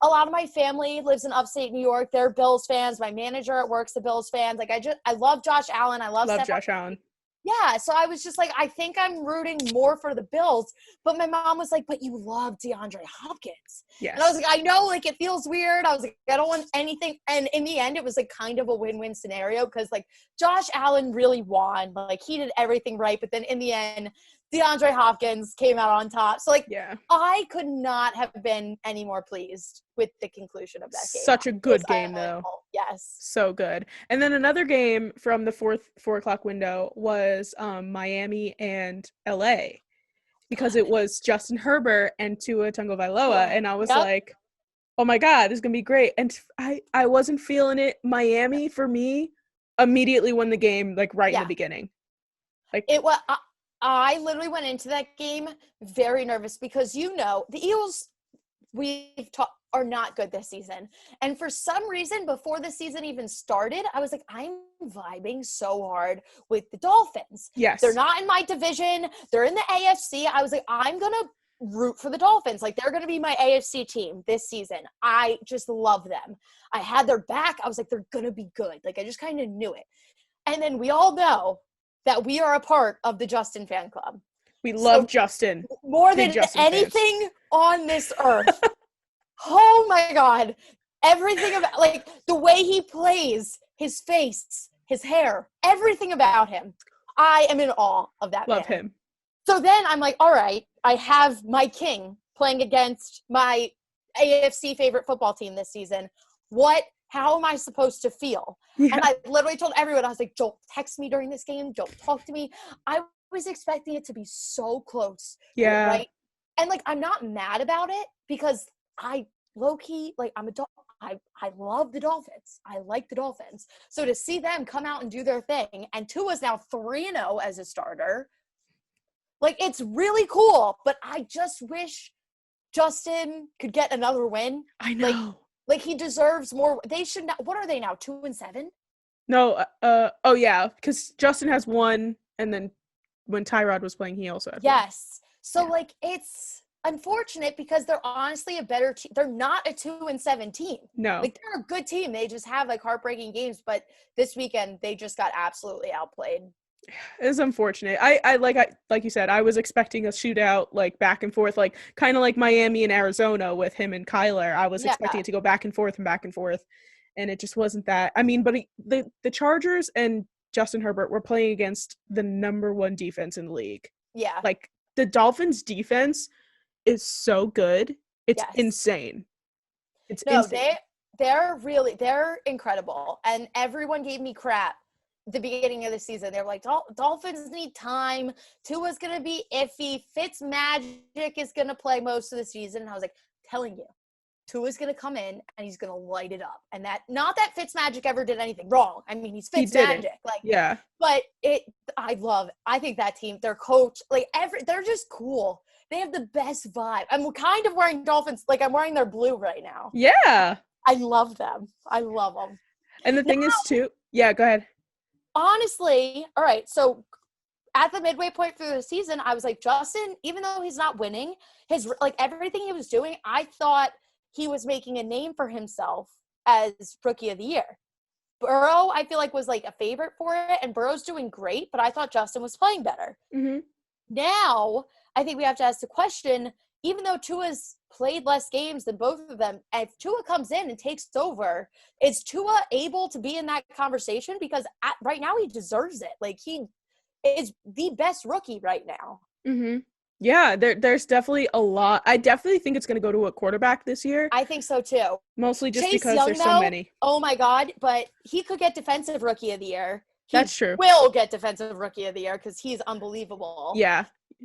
a lot of my family lives in upstate New York. They're Bills fans. My manager at work's a Bills fan. I love Josh Allen. I love Josh Allen. Yeah, so I was just like, I think I'm rooting more for the Bills. But my mom was like, but you love DeAndre Hopkins. Yes. And I was like, I know, it feels weird. I was like, I don't want anything. And in the end, it was kind of a win-win scenario because Josh Allen really won. He did everything right. But then in the end, DeAndre Hopkins came out on top. So I could not have been any more pleased with the conclusion of that game. Such a good game though. Yes. So good. And then another game from the 4 o'clock window was Miami and LA, because it was Justin Herbert and Tua Tagovailoa. And I was like, oh my God, this is going to be great. And I wasn't feeling it. Miami, for me, immediately won the game, right in the beginning. Like, It was. I literally went into that game very nervous because the Eagles are not good this season. And for some reason, before the season even started, I was like, I'm vibing so hard with the Dolphins. yes. They're not in my division. They're in the AFC. I was like, I'm going to root for the Dolphins. Like, they're going to be my AFC team this season. I just love them. I had their back. I was like, they're going to be good. Like, I just kind of knew it. And then we all know that we are a part of the Justin fan club. We love Justin. More than anything on this earth. Oh my God. Everything about, like, the way he plays, his face, his hair, everything about him. I am in awe of that Love man. him. So then I'm like, all right, I have my king playing against my AFC favorite football team this season. How am I supposed to feel? Yeah. And I literally told everyone, I was like, don't text me during this game. Don't talk to me. I was expecting it to be so close. Yeah. Right. And like, I'm not mad about it because I low-key, like, I love the Dolphins. I like the Dolphins. So to see them come out and do their thing, and Tua's now 3-0 as a starter, like, it's really cool. But I just wish Justin could get another win. I know. Like, he deserves more. They should not. What are they now? 2-7? No. Oh yeah, because Justin has one, and then when Tyrod was playing, he also had one. Yes. So like, it's unfortunate because they're honestly a better team. They're not a 2-7 team. No. Like, they're a good team. They just have like heartbreaking games. But this weekend, they just got absolutely outplayed. It's unfortunate. I like you said, I was expecting a shootout, like back and forth, like kind of like Miami and Arizona with him and Kyler. I was expecting it to go back and forth, and it just wasn't that. I mean, but the Chargers and Justin Herbert were playing against the number one defense in the league. Yeah. Like, the Dolphins' defense is so good. It's insane. It's insane. They're incredible. And everyone gave me crap the beginning of the season. They were like, Dolphins need time. Tua's going to be iffy. Fitzmagic is going to play most of the season. And I was like, telling you, Tua's going to come in and he's going to light it up. And not that Fitzmagic ever did anything wrong. I mean, he's Fitzmagic. Like, yeah. But I think that team, their coach, like, they're just cool. They have the best vibe. I'm kind of wearing Dolphins, like, I'm wearing their blue right now. Yeah. I love them. I love them. And the thing is, too, yeah, go ahead. Honestly, all right, so at the midway point through the season, I was like, Justin, even though he's not winning, his, like, everything he was doing, I thought he was making a name for himself as Rookie of the Year. Burrow, I feel like, was like a favorite for it, and Burrow's doing great, but I thought Justin was playing better. Mm-hmm. Now, I think we have to ask the question, even though Tua's played less games than both of them, if Tua comes in and takes over, is Tua able to be in that conversation? Because right now he deserves it. Like, he is the best rookie right now. Mm-hmm. Yeah, there's definitely a lot. I definitely think it's going to go to a quarterback this year. I think so, too. Mostly just because there's so many. Oh, my God. But he could get Defensive Rookie of the Year. That's true. Will get Defensive Rookie of the Year because he's unbelievable. Yeah.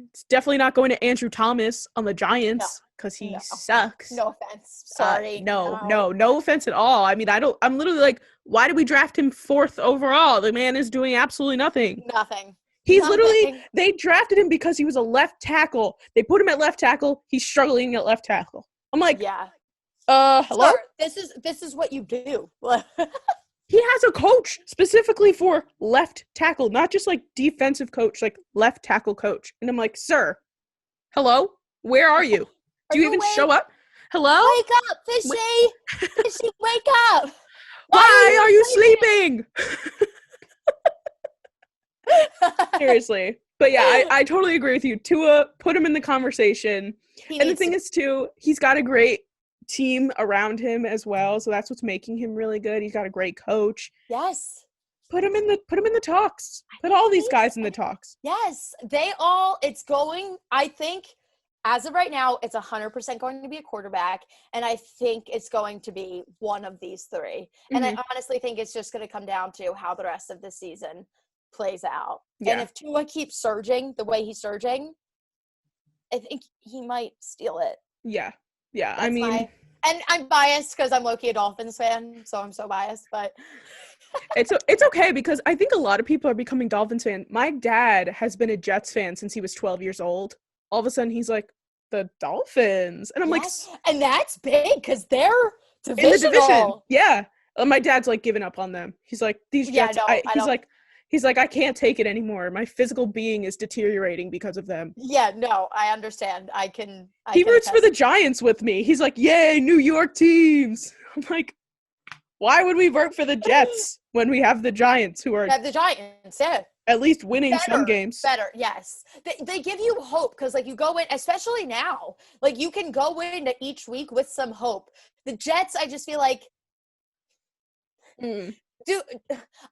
It's definitely not going to Andrew Thomas on the Giants because he sucks. No offense. Sorry. No offense at all. I mean, I'm literally like, why did we draft him 4th overall? The man is doing absolutely nothing. Literally, they drafted him because he was a left tackle. They put him at left tackle. He's struggling at left tackle. I'm like, hello? Sir, this is what you do. He has a coach specifically for left tackle, not just like defensive coach, like left tackle coach. And I'm like, sir, hello? Where are you? Do you even show up? Hello? Wake up, Fishy! Fishy, wake up! Why are you sleeping? Seriously. But yeah, I totally agree with you. Tua, put him in the conversation. And the thing is, too, he's got a great team around him as well, so that's what's making him really good. He's got a great coach. Yes. Put him in the talks. Put all these guys in the talks. Yes. I think as of right now, it's 100% going to be a quarterback, and I think it's going to be one of these three. Mm-hmm. And I honestly think it's just going to come down to how the rest of the season plays out. Yeah. And if Tua keeps surging the way he's surging, I think he might steal it. Yeah. Yeah, I mean... and I'm biased because I'm low-key a Dolphins fan, so I'm so biased, but... It's okay because I think a lot of people are becoming Dolphins fans. My dad has been a Jets fan since he was 12 years old. All of a sudden, he's like, the Dolphins. And I'm like, Yes, and that's big because they're in the division. divisional. Yeah. My dad's like giving up on them. He's like, these Yeah, Jets, no, I don't. he's like, I can't take it anymore. My physical being is deteriorating because of them. Yeah, no, I understand. I He can roots for attest. the Giants with me. He's like, yay, New York teams. I'm like, why would we root for the Jets when we have the Giants who are Have the Giants, yeah. at least winning some games? Better, yes. They give you hope because, like, you go in, especially now, like, you can go into each week with some hope. The Jets, I just feel like, Mm.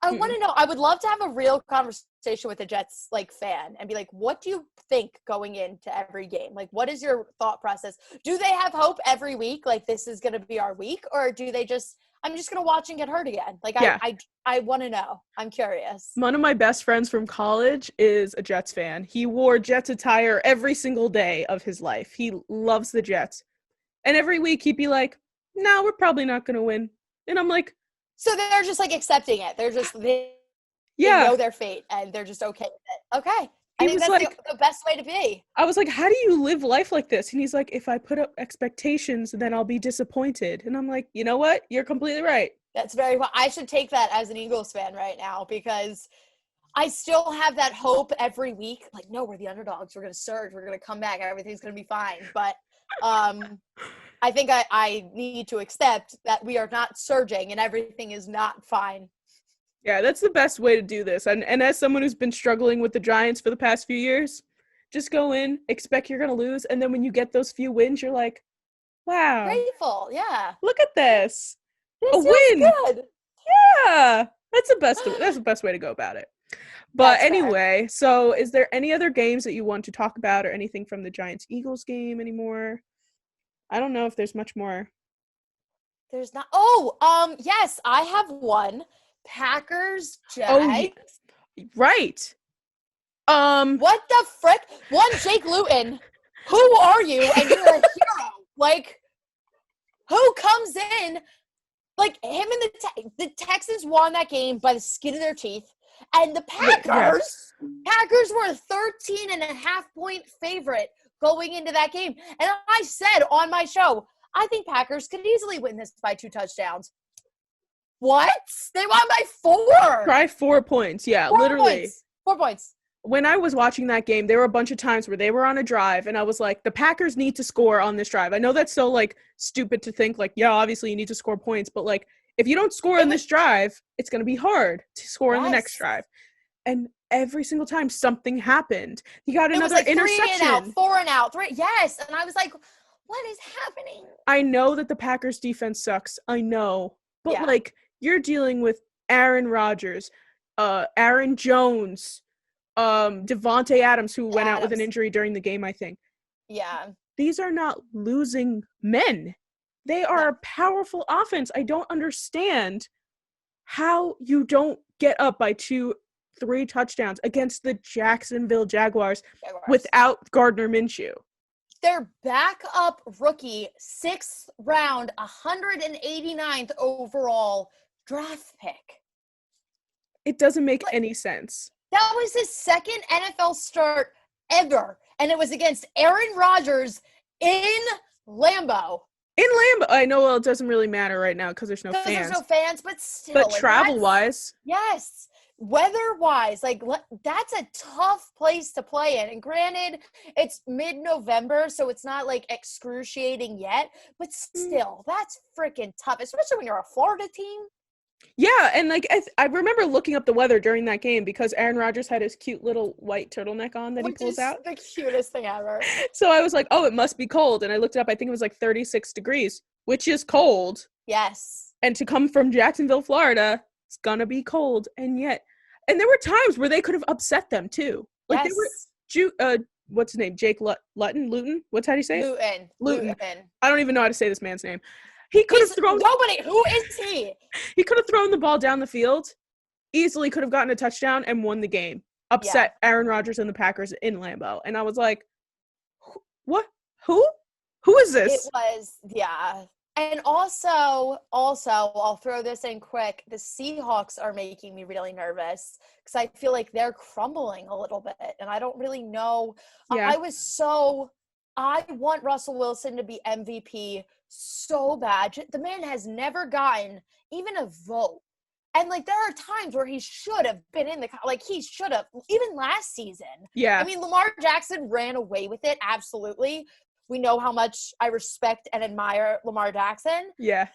I want to know, I would love to have a real conversation with a Jets, like, fan and be like, what do you think going into every game? Like, what is your thought process? Do they have hope every week? Like, this is going to be our week? Or do they just, I'm just going to watch and get hurt again? Like, Yeah. I want to know. I'm curious. One of my best friends from college is a Jets fan. He wore Jets attire every single day of his life. He loves the Jets. And every week he'd be like, no, we're probably not going to win. And I'm like, so they're just like accepting it. They're just, they know their fate and they're just okay with it. Okay. I think that's like, the best way to be. I was like, how do you live life like this? And he's like, if I put up expectations, then I'll be disappointed. And I'm like, you know what? You're completely right. That's very well. I should take that as an Eagles fan right now because I still have that hope every week. Like, no, we're the underdogs. We're going to surge. We're going to come back. Everything's going to be fine. But I think I need to accept that we are not surging and everything is not fine. Yeah, that's the best way to do this. And as someone who's been struggling with the Giants for the past few years, just go in, expect you're going to lose. And then when you get those few wins, you're like, wow. Grateful, yeah. Look at this. This a win. Good. Yeah. That's the best way to go about it. But that's anyway, fair. So is there any other games that you want to talk about or anything from the Giants-Eagles game anymore? I don't know if there's much more. There's not. Oh, yes, I have one. Packers, Jags. Oh, right. What the frick? One, Jake Luton. Who are you? And you're a hero. Like, who comes in? Like, him and the Texans won that game by the skin of their teeth. And the Packers were a 13.5-point favorite going into that game. And I said on my show, I think Packers could easily win this by 2 touchdowns. What? They won by 4. By 4 points. Yeah, 4 literally. 4 points. When I was watching that game, there were a bunch of times where they were on a drive, and I was like, the Packers need to score on this drive. I know that's so, like, stupid to think, like, yeah, obviously you need to score points, but, like, if you don't score on this drive, it's going to be hard to score in the next drive. And every single time something happened. He got another interception. 3 and out, 4 and out, 3. Yes, and I was like, what is happening? I know that the Packers defense sucks. I know. But, like, you're dealing with Aaron Rodgers, Aaron Jones, Devontae Adams, who went out with an injury during the game, I think. Yeah. These are not losing men. They are a powerful offense. I don't understand how you don't get up by 2-3 touchdowns against the Jacksonville Jaguars without Gardner Minshew. Their backup rookie, 6th round, 189th overall draft pick. It doesn't make any sense. That was his second NFL start ever, and it was against Aaron Rodgers in Lambeau. In Lambeau. I know, well, it doesn't really matter right now because there's no fans. There's no fans, but still. But travel-wise. Yes. Weather-wise, like, that's a tough place to play in. And granted, it's mid-November, so it's not, like, excruciating yet. But still, that's freaking tough, especially when you're a Florida team. Yeah, and, like, I remember looking up the weather during that game because Aaron Rodgers had his cute little white turtleneck on that he pulls out. The cutest thing ever. So I was like, oh, it must be cold. And I looked it up. I think it was, like, 36 degrees, which is cold. Yes. And to come from Jacksonville, Florida, it's gonna be cold. And yet, and there were times where they could have upset them, too. Like, they were, what's his name? Jake Luton? What's how do you say it? Luton. I don't even know how to say this man's name. He could have thrown. Nobody. Who is he? He could have thrown the ball down the field, easily could have gotten a touchdown and won the game. Upset Aaron Rodgers and the Packers in Lambeau. And I was like, what? Who? Who is this? It was, And also, I'll throw this in quick. The Seahawks are making me really nervous because I feel like they're crumbling a little bit, and I don't really know. Yeah. I want Russell Wilson to be MVP so bad. The man has never gotten even a vote. And, like, there are times where he should have been in he should have, even last season. Yeah. I mean, Lamar Jackson ran away with it, absolutely. We know how much I respect and admire Lamar Jackson. Yeah.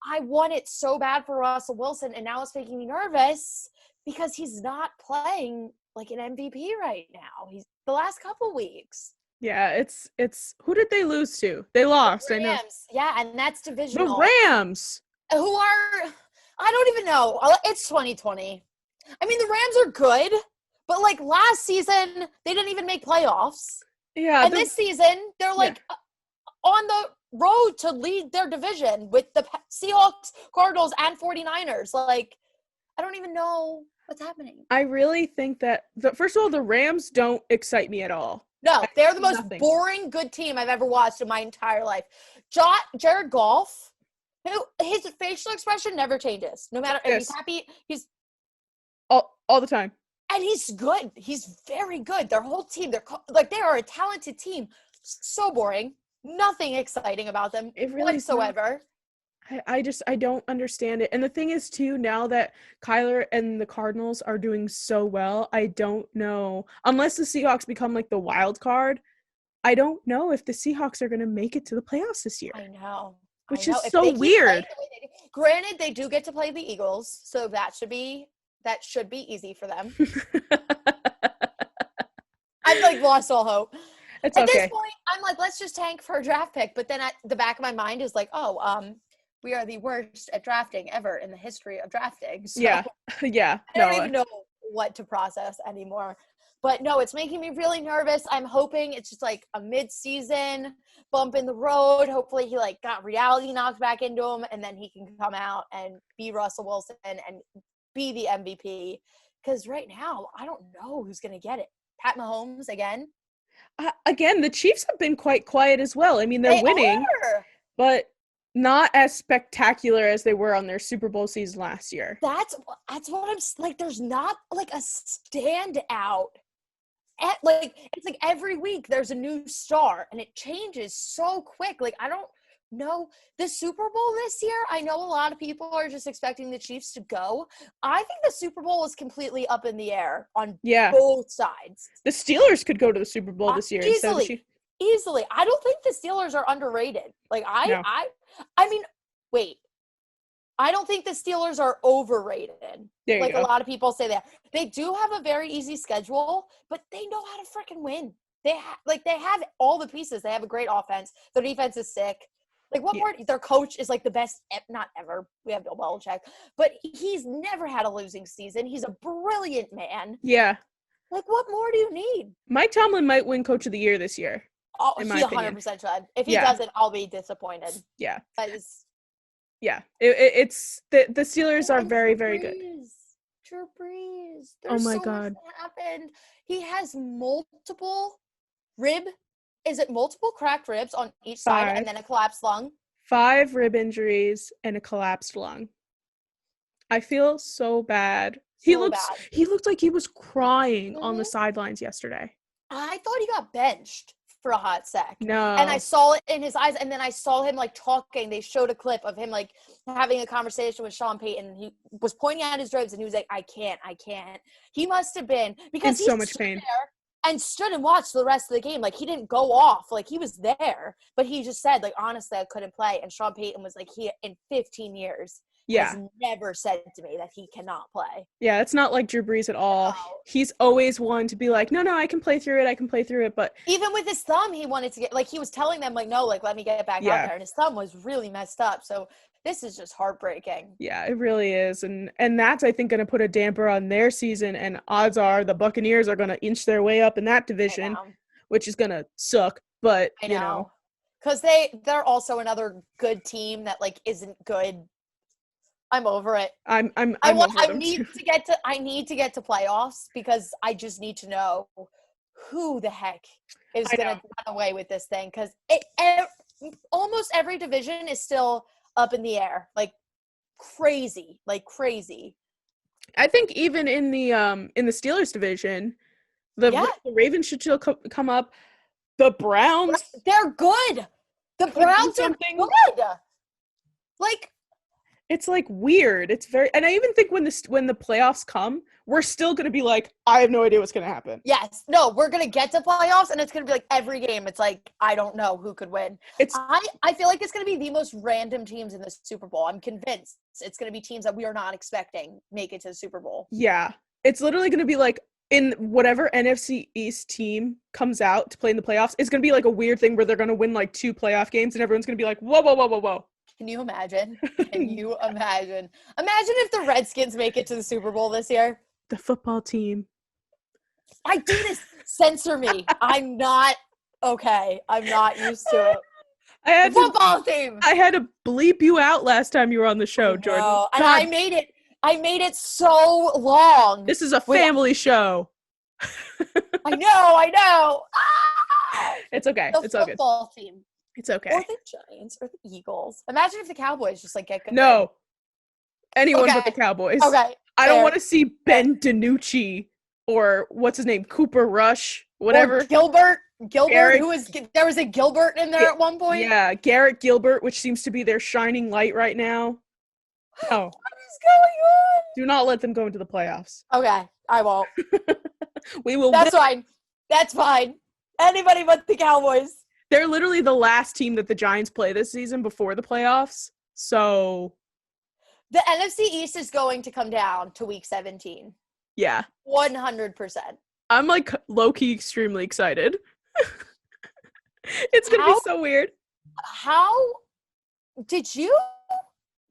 I want it so bad for Russell Wilson, and now it's making me nervous because he's not playing like an MVP right now. He's the last couple weeks. Yeah, it's who did they lose to? They lost, The Rams. I know. Yeah, and that's divisional. The Rams. Who are, I don't even know. It's 2020. I mean, the Rams are good, but like last season, they didn't even make playoffs. Yeah. And this season, they're like on the road to lead their division with the Seahawks, Cardinals, and 49ers. Like, I don't even know what's happening. I really think that, first of all, the Rams don't excite me at all. No, they're the most boring good team I've ever watched in my entire life. Jared Goff, his facial expression never changes. No matter if he's happy, he's all the time. And he's good. He's very good. Their whole team, they are a talented team. So boring. Nothing exciting about them whatsoever. I don't understand it. And the thing is, too, now that Kyler and the Cardinals are doing so well, I don't know. Unless the Seahawks become like the wild card, I don't know if the Seahawks are going to make it to the playoffs this year. I know. Which is so weird. Granted, they do get to play the Eagles, so that should be easy for them. I've lost all hope. At this point, I'm like, let's just tank for a draft pick. But then at the back of my mind is like, we are the worst at drafting ever in the history of drafting. So yeah. I don't even know what to process anymore. But no, it's making me really nervous. I'm hoping it's just like a mid-season bump in the road. Hopefully he got reality knocked back into him, and then he can come out and be Russell Wilson and be the MVP. Because right now, I don't know who's going to get it. Pat Mahomes again? Again, the Chiefs have been quite quiet as well. I mean, they're winning, but not as spectacular as they were on their Super Bowl season last year. That's what I'm like. There's not like a standout. It's like every week there's a new star, and it changes so quick. Like, I don't know. The Super Bowl this year, I know a lot of people are just expecting the Chiefs to go. I think the Super Bowl is completely up in the air on both sides. The Steelers could go to the Super Bowl this year. Easily. I don't think the Steelers are underrated. I mean, wait. I don't think the Steelers are overrated. A lot of people say that. They do have a very easy schedule, but they know how to freaking win. They have all the pieces. They have a great offense. Their defense is sick. Their coach is the best, not ever. We have Bill Belichick, but he's never had a losing season. He's a brilliant man. Yeah. What more do you need? Mike Tomlin might win Coach of the Year this year. Oh, he 100% should. If he doesn't, I'll be disappointed. Yeah. It's the Steelers are very, very good. Drew Brees. Oh my God. Much that happened. He has multiple cracked ribs on each side and then a collapsed lung? 5 rib injuries and a collapsed lung. I feel so bad. He looked like he was crying on the sidelines yesterday. I thought he got benched for a hot sec. No. And I saw it in his eyes, and then I saw him talking. They showed a clip of him having a conversation with Sean Payton. He was pointing at his ribs and he was like, I can't. He must have been, because in so much pain. And stood and watched the rest of the game. He didn't go off. He was there, but he just said, honestly, I couldn't play. And Sean Payton was he in 15 years has never said to me that he cannot play. Yeah, it's not like Drew Brees at all. No. He's always one to be like, no, I can play through it. But even with his thumb, he wanted to get, he was telling them, no, let me get back out there. And his thumb was really messed up. So this is just heartbreaking. Yeah, it really is. And that's, I think, going to put a damper on their season. And odds are the Buccaneers are going to inch their way up in that division, which is going to suck. But, I know. Because they're also another good team that, isn't good. I'm over it. I need to get to playoffs, because I just need to know who the heck is going to run away with this thing. Because almost every division is still up in the air. Like crazy. I think even in the Steelers division, the Ravens should still come up. The Browns, they're good. The Browns are good. Like, it's like weird. It's very, and I even think when the playoffs come, we're still gonna be like, I have no idea what's gonna happen. Yes, no, we're gonna get to playoffs, and it's gonna be like every game. It's like I don't know who could win. I feel like it's gonna be the most random teams in the Super Bowl. I'm convinced it's gonna be teams that we are not expecting make it to the Super Bowl. Yeah, it's literally gonna be like in whatever NFC East team comes out to play in the playoffs. It's gonna be like a weird thing where they're gonna win like 2 playoff games, and everyone's gonna be like, whoa, whoa, whoa, whoa, whoa. Can you imagine? Imagine if the Redskins make it to the Super Bowl this year. The football team. I do this. Censor me. I'm not okay. I'm not used to it. Football team. I had to bleep you out last time you were on the show, Jordyn. And I made it so long. This is a family show. I know. It's okay. It's all good. The football team. It's okay. Or the Giants or the Eagles. Imagine if the Cowboys just like get good. No. Anyone but the Cowboys. Okay. I don't want to see Ben DiNucci or what's his name, Cooper Rush, whatever. Or Gilbert, there was a Gilbert in there at one point. Yeah, Garrett Gilbert, which seems to be their shining light right now. Oh. What is going on? Do not let them go into the playoffs. Okay, I won't. We will. That's fine. That's fine. Anybody but the Cowboys. They're literally the last team that the Giants play this season before the playoffs. So the NFC East is going to come down to week 17. Yeah. 100%. I'm like low-key extremely excited. It's going to be so weird. How did you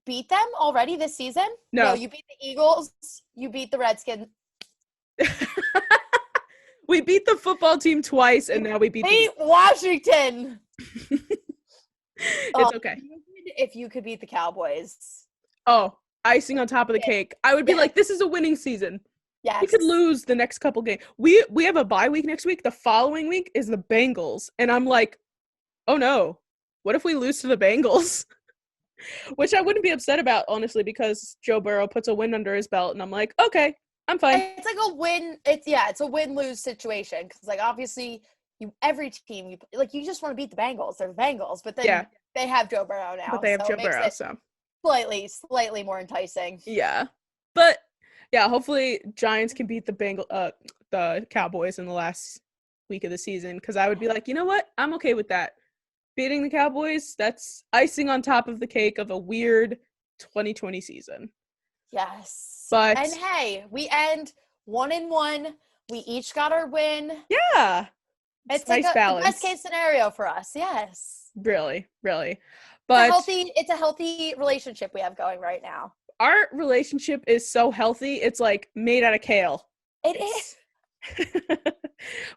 beat them already this season? No, you beat the Eagles. You beat the Redskins. We beat the football team twice, and now we beat Washington. It's okay. If you could beat the Cowboys. Oh, icing on top of the cake. I would be like, this is a winning season. Yes. We could lose the next couple games. We have a bye week next week. The following week is the Bengals. And I'm like, oh no, what if we lose to the Bengals? Which I wouldn't be upset about, honestly, because Joe Burrow puts a win under his belt. And I'm like, okay, I'm fine. It's like a win. It's a win-lose situation. Because, like, obviously, every team, you just want to beat the Bengals. They're the Bengals. But then they have Joe Burrow now. But they have Joe Burrow, so. Slightly more enticing. Yeah. But, yeah, hopefully Giants can beat the Cowboys in the last week of the season. Because I would be like, you know what? I'm okay with that. Beating the Cowboys, that's icing on top of the cake of a weird 2020 season. Yes. But and hey, we end 1-1. We each got our win. Yeah. It's nice like balance. Best case scenario for us. Yes. Really. But it's a healthy relationship we have going right now. Our relationship is so healthy. It's like made out of kale. It is.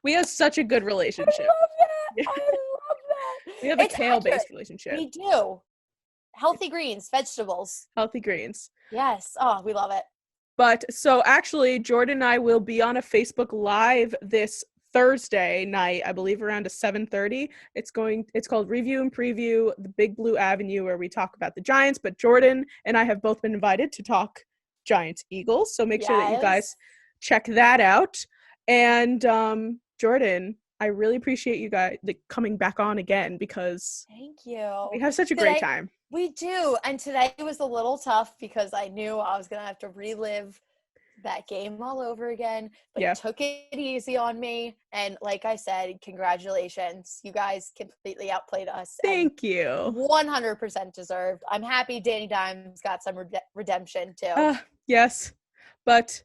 We have such a good relationship. I love that. We have a kale-based relationship. We do. Healthy greens, vegetables. Healthy greens. Yes. Oh, we love it. But so actually, Jordyn and I will be on a Facebook Live this Thursday night, I believe around 7:30. It's called Review and Preview, the Big Blue Avenue, where we talk about the Giants. But Jordyn and I have both been invited to talk Giants Eagles. So make sure that you guys check that out. And Jordyn, I really appreciate you guys coming back on again because thank you. We have such a great time. We do. And today was a little tough because I knew I was going to have to relive that game all over again. But you took it easy on me. And like I said, congratulations. You guys completely outplayed us. Thank you. 100% deserved. I'm happy Danny Dimes got some redemption too. Yes. But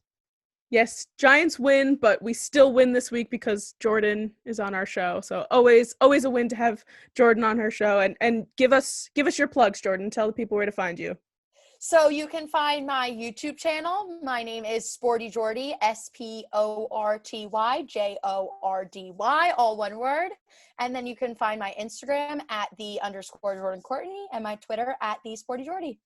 yes, Giants win, but we still win this week because Jordyn is on our show. So always a win to have Jordyn on her show. And give us your plugs, Jordyn. Tell the people where to find you. So you can find my YouTube channel. My name is SportyJordy, SportyJordy, all one word. And then you can find my Instagram at @the_Jordan Courtney and my Twitter at @the_SportyJordy.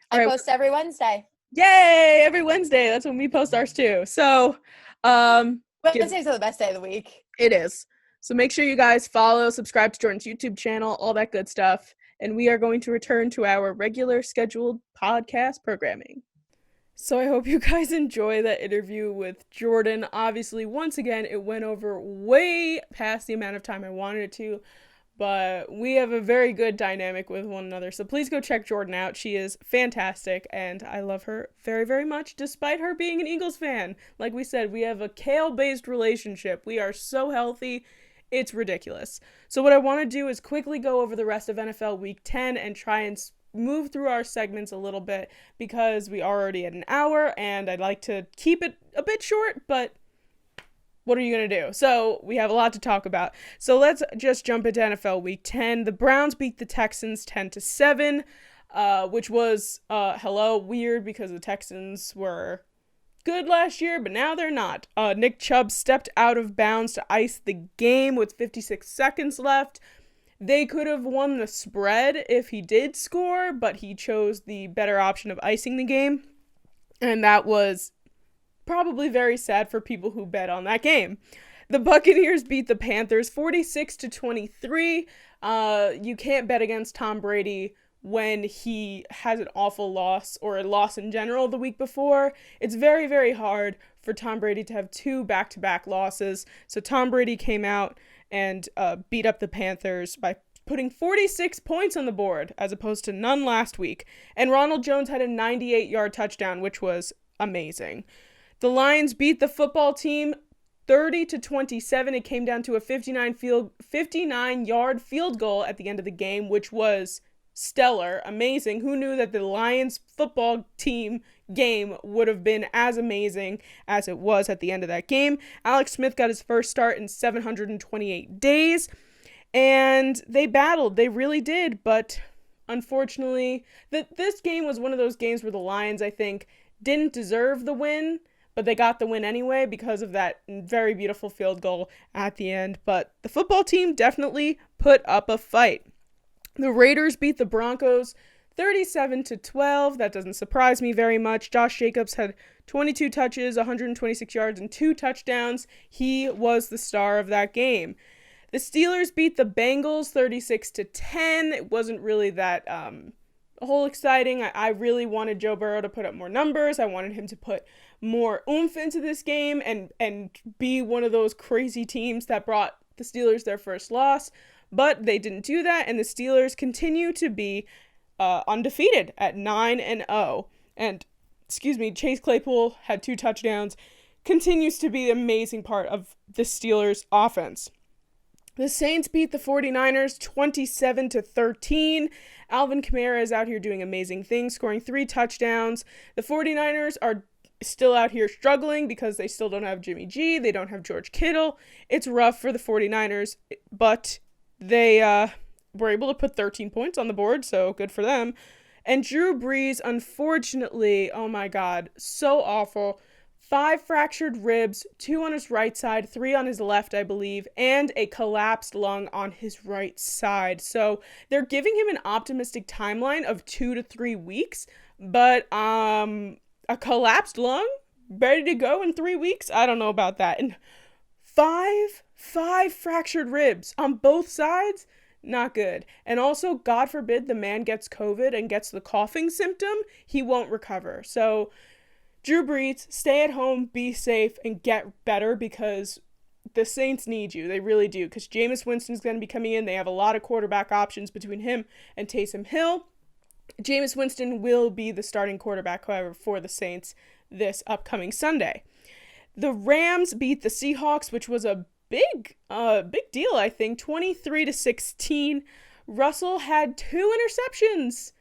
I post every Wednesday. Yay! Every Wednesday. That's when we post ours too. So, Wednesdays are the best day of the week. It is. So make sure you guys follow, subscribe to Jordyn's YouTube channel, all that good stuff. And we are going to return to our regular scheduled podcast programming. So I hope you guys enjoy that interview with Jordyn. Obviously, once again, it went over way past the amount of time I wanted it to, but we have a very good dynamic with one another. So please go check Jordyn out. She is fantastic, and I love her very, very much, despite her being an Eagles fan. Like we said, we have a kale-based relationship. We are so healthy. It's ridiculous. So what I want to do is quickly go over the rest of NFL Week 10 and try and move through our segments a little bit because we are already at an hour and I'd like to keep it a bit short, but what are you going to do? So we have a lot to talk about. So let's just jump into NFL Week 10. The Browns beat the Texans 10-7, which was, weird because the Texans were good last year, but now they're not. Nick Chubb stepped out of bounds to ice the game with 56 seconds left. They could have won the spread if he did score, but he chose the better option of icing the game. And that was probably very sad for people who bet on that game. The Buccaneers beat the Panthers 46-23. You can't bet against Tom Brady when he has an awful loss or a loss in general the week before. It's very, very hard for Tom Brady to have two back-to-back losses. So Tom Brady came out and beat up the Panthers by putting 46 points on the board as opposed to none last week. And Ronald Jones had a 98-yard touchdown, which was amazing. The Lions beat the football team 30-27. It came down to a 59-yard field goal at the end of the game, which was stellar, amazing. Who knew that the Lions football team game would have been as amazing as it was at the end of that game? Alex Smith got his first start in 728 days, and they battled. They really did, but unfortunately, this game was one of those games where the Lions, I think, didn't deserve the win, but they got the win anyway because of that very beautiful field goal at the end. But the football team definitely put up a fight. The Raiders beat the Broncos 37-12. That doesn't surprise me very much. Josh Jacobs had 22 touches, 126 yards, and 2 touchdowns. He was the star of that game. The Steelers beat the Bengals 36-10. It wasn't really that whole exciting. I really wanted Joe Burrow to put up more numbers. I wanted him to put more oomph into this game and be one of those crazy teams that brought the Steelers their first loss. But they didn't do that, and the Steelers continue to be undefeated at 9-0. And, Chase Claypool had 2 touchdowns, continues to be the amazing part of the Steelers' offense. The Saints beat the 49ers 27-13. Alvin Kamara is out here doing amazing things, scoring 3 touchdowns. The 49ers are still out here struggling because they still don't have Jimmy G. They don't have George Kittle. It's rough for the 49ers, but they were able to put 13 points on the board, so good for them. And Drew Brees, unfortunately, oh my God, so awful. 5 fractured ribs, 2 on his right side, 3 on his left, I believe, and a collapsed lung on his right side. So they're giving him an optimistic timeline of 2 to 3 weeks, but a collapsed lung ready to go in 3 weeks? I don't know about that. And 5 fractured ribs on both sides? Not good. And also, God forbid the man gets COVID and gets the coughing symptom, he won't recover. So Drew Brees, stay at home, be safe, and get better because the Saints need you. They really do, because Jameis Winston's going to be coming in. They have a lot of quarterback options between him and Taysom Hill. Jameis Winston will be the starting quarterback, however, for the Saints this upcoming Sunday. The Rams beat the Seahawks, which was a big deal, I think, 23-16. Russell had 2 interceptions.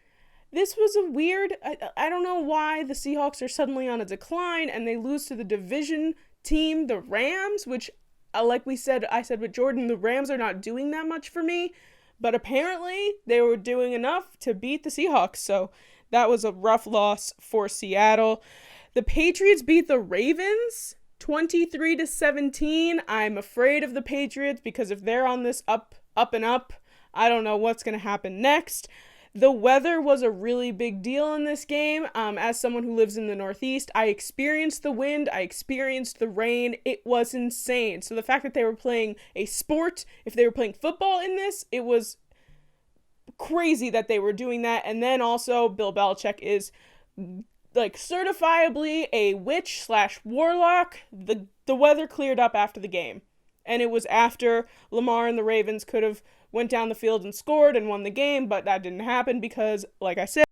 This was a weird, I don't know why the Seahawks are suddenly on a decline and they lose to the division team, the Rams, which, like I said with Jordyn, the Rams are not doing that much for me, but apparently they were doing enough to beat the Seahawks, so that was a rough loss for Seattle. The Patriots beat the Ravens 23-17. I'm afraid of the Patriots because if they're on this up and up, I don't know what's going to happen next. The weather was a really big deal in this game. As someone who lives in the Northeast, I experienced the wind, I experienced the rain. It was insane. So the fact that they were playing a sport, if they were playing football in this, it was crazy that they were doing that. And then also, Bill Belichick is like certifiably a witch / warlock. The weather cleared up after the game. And it was after Lamar and the Ravens could have went down the field and scored and won the game, but that didn't happen because, like I said,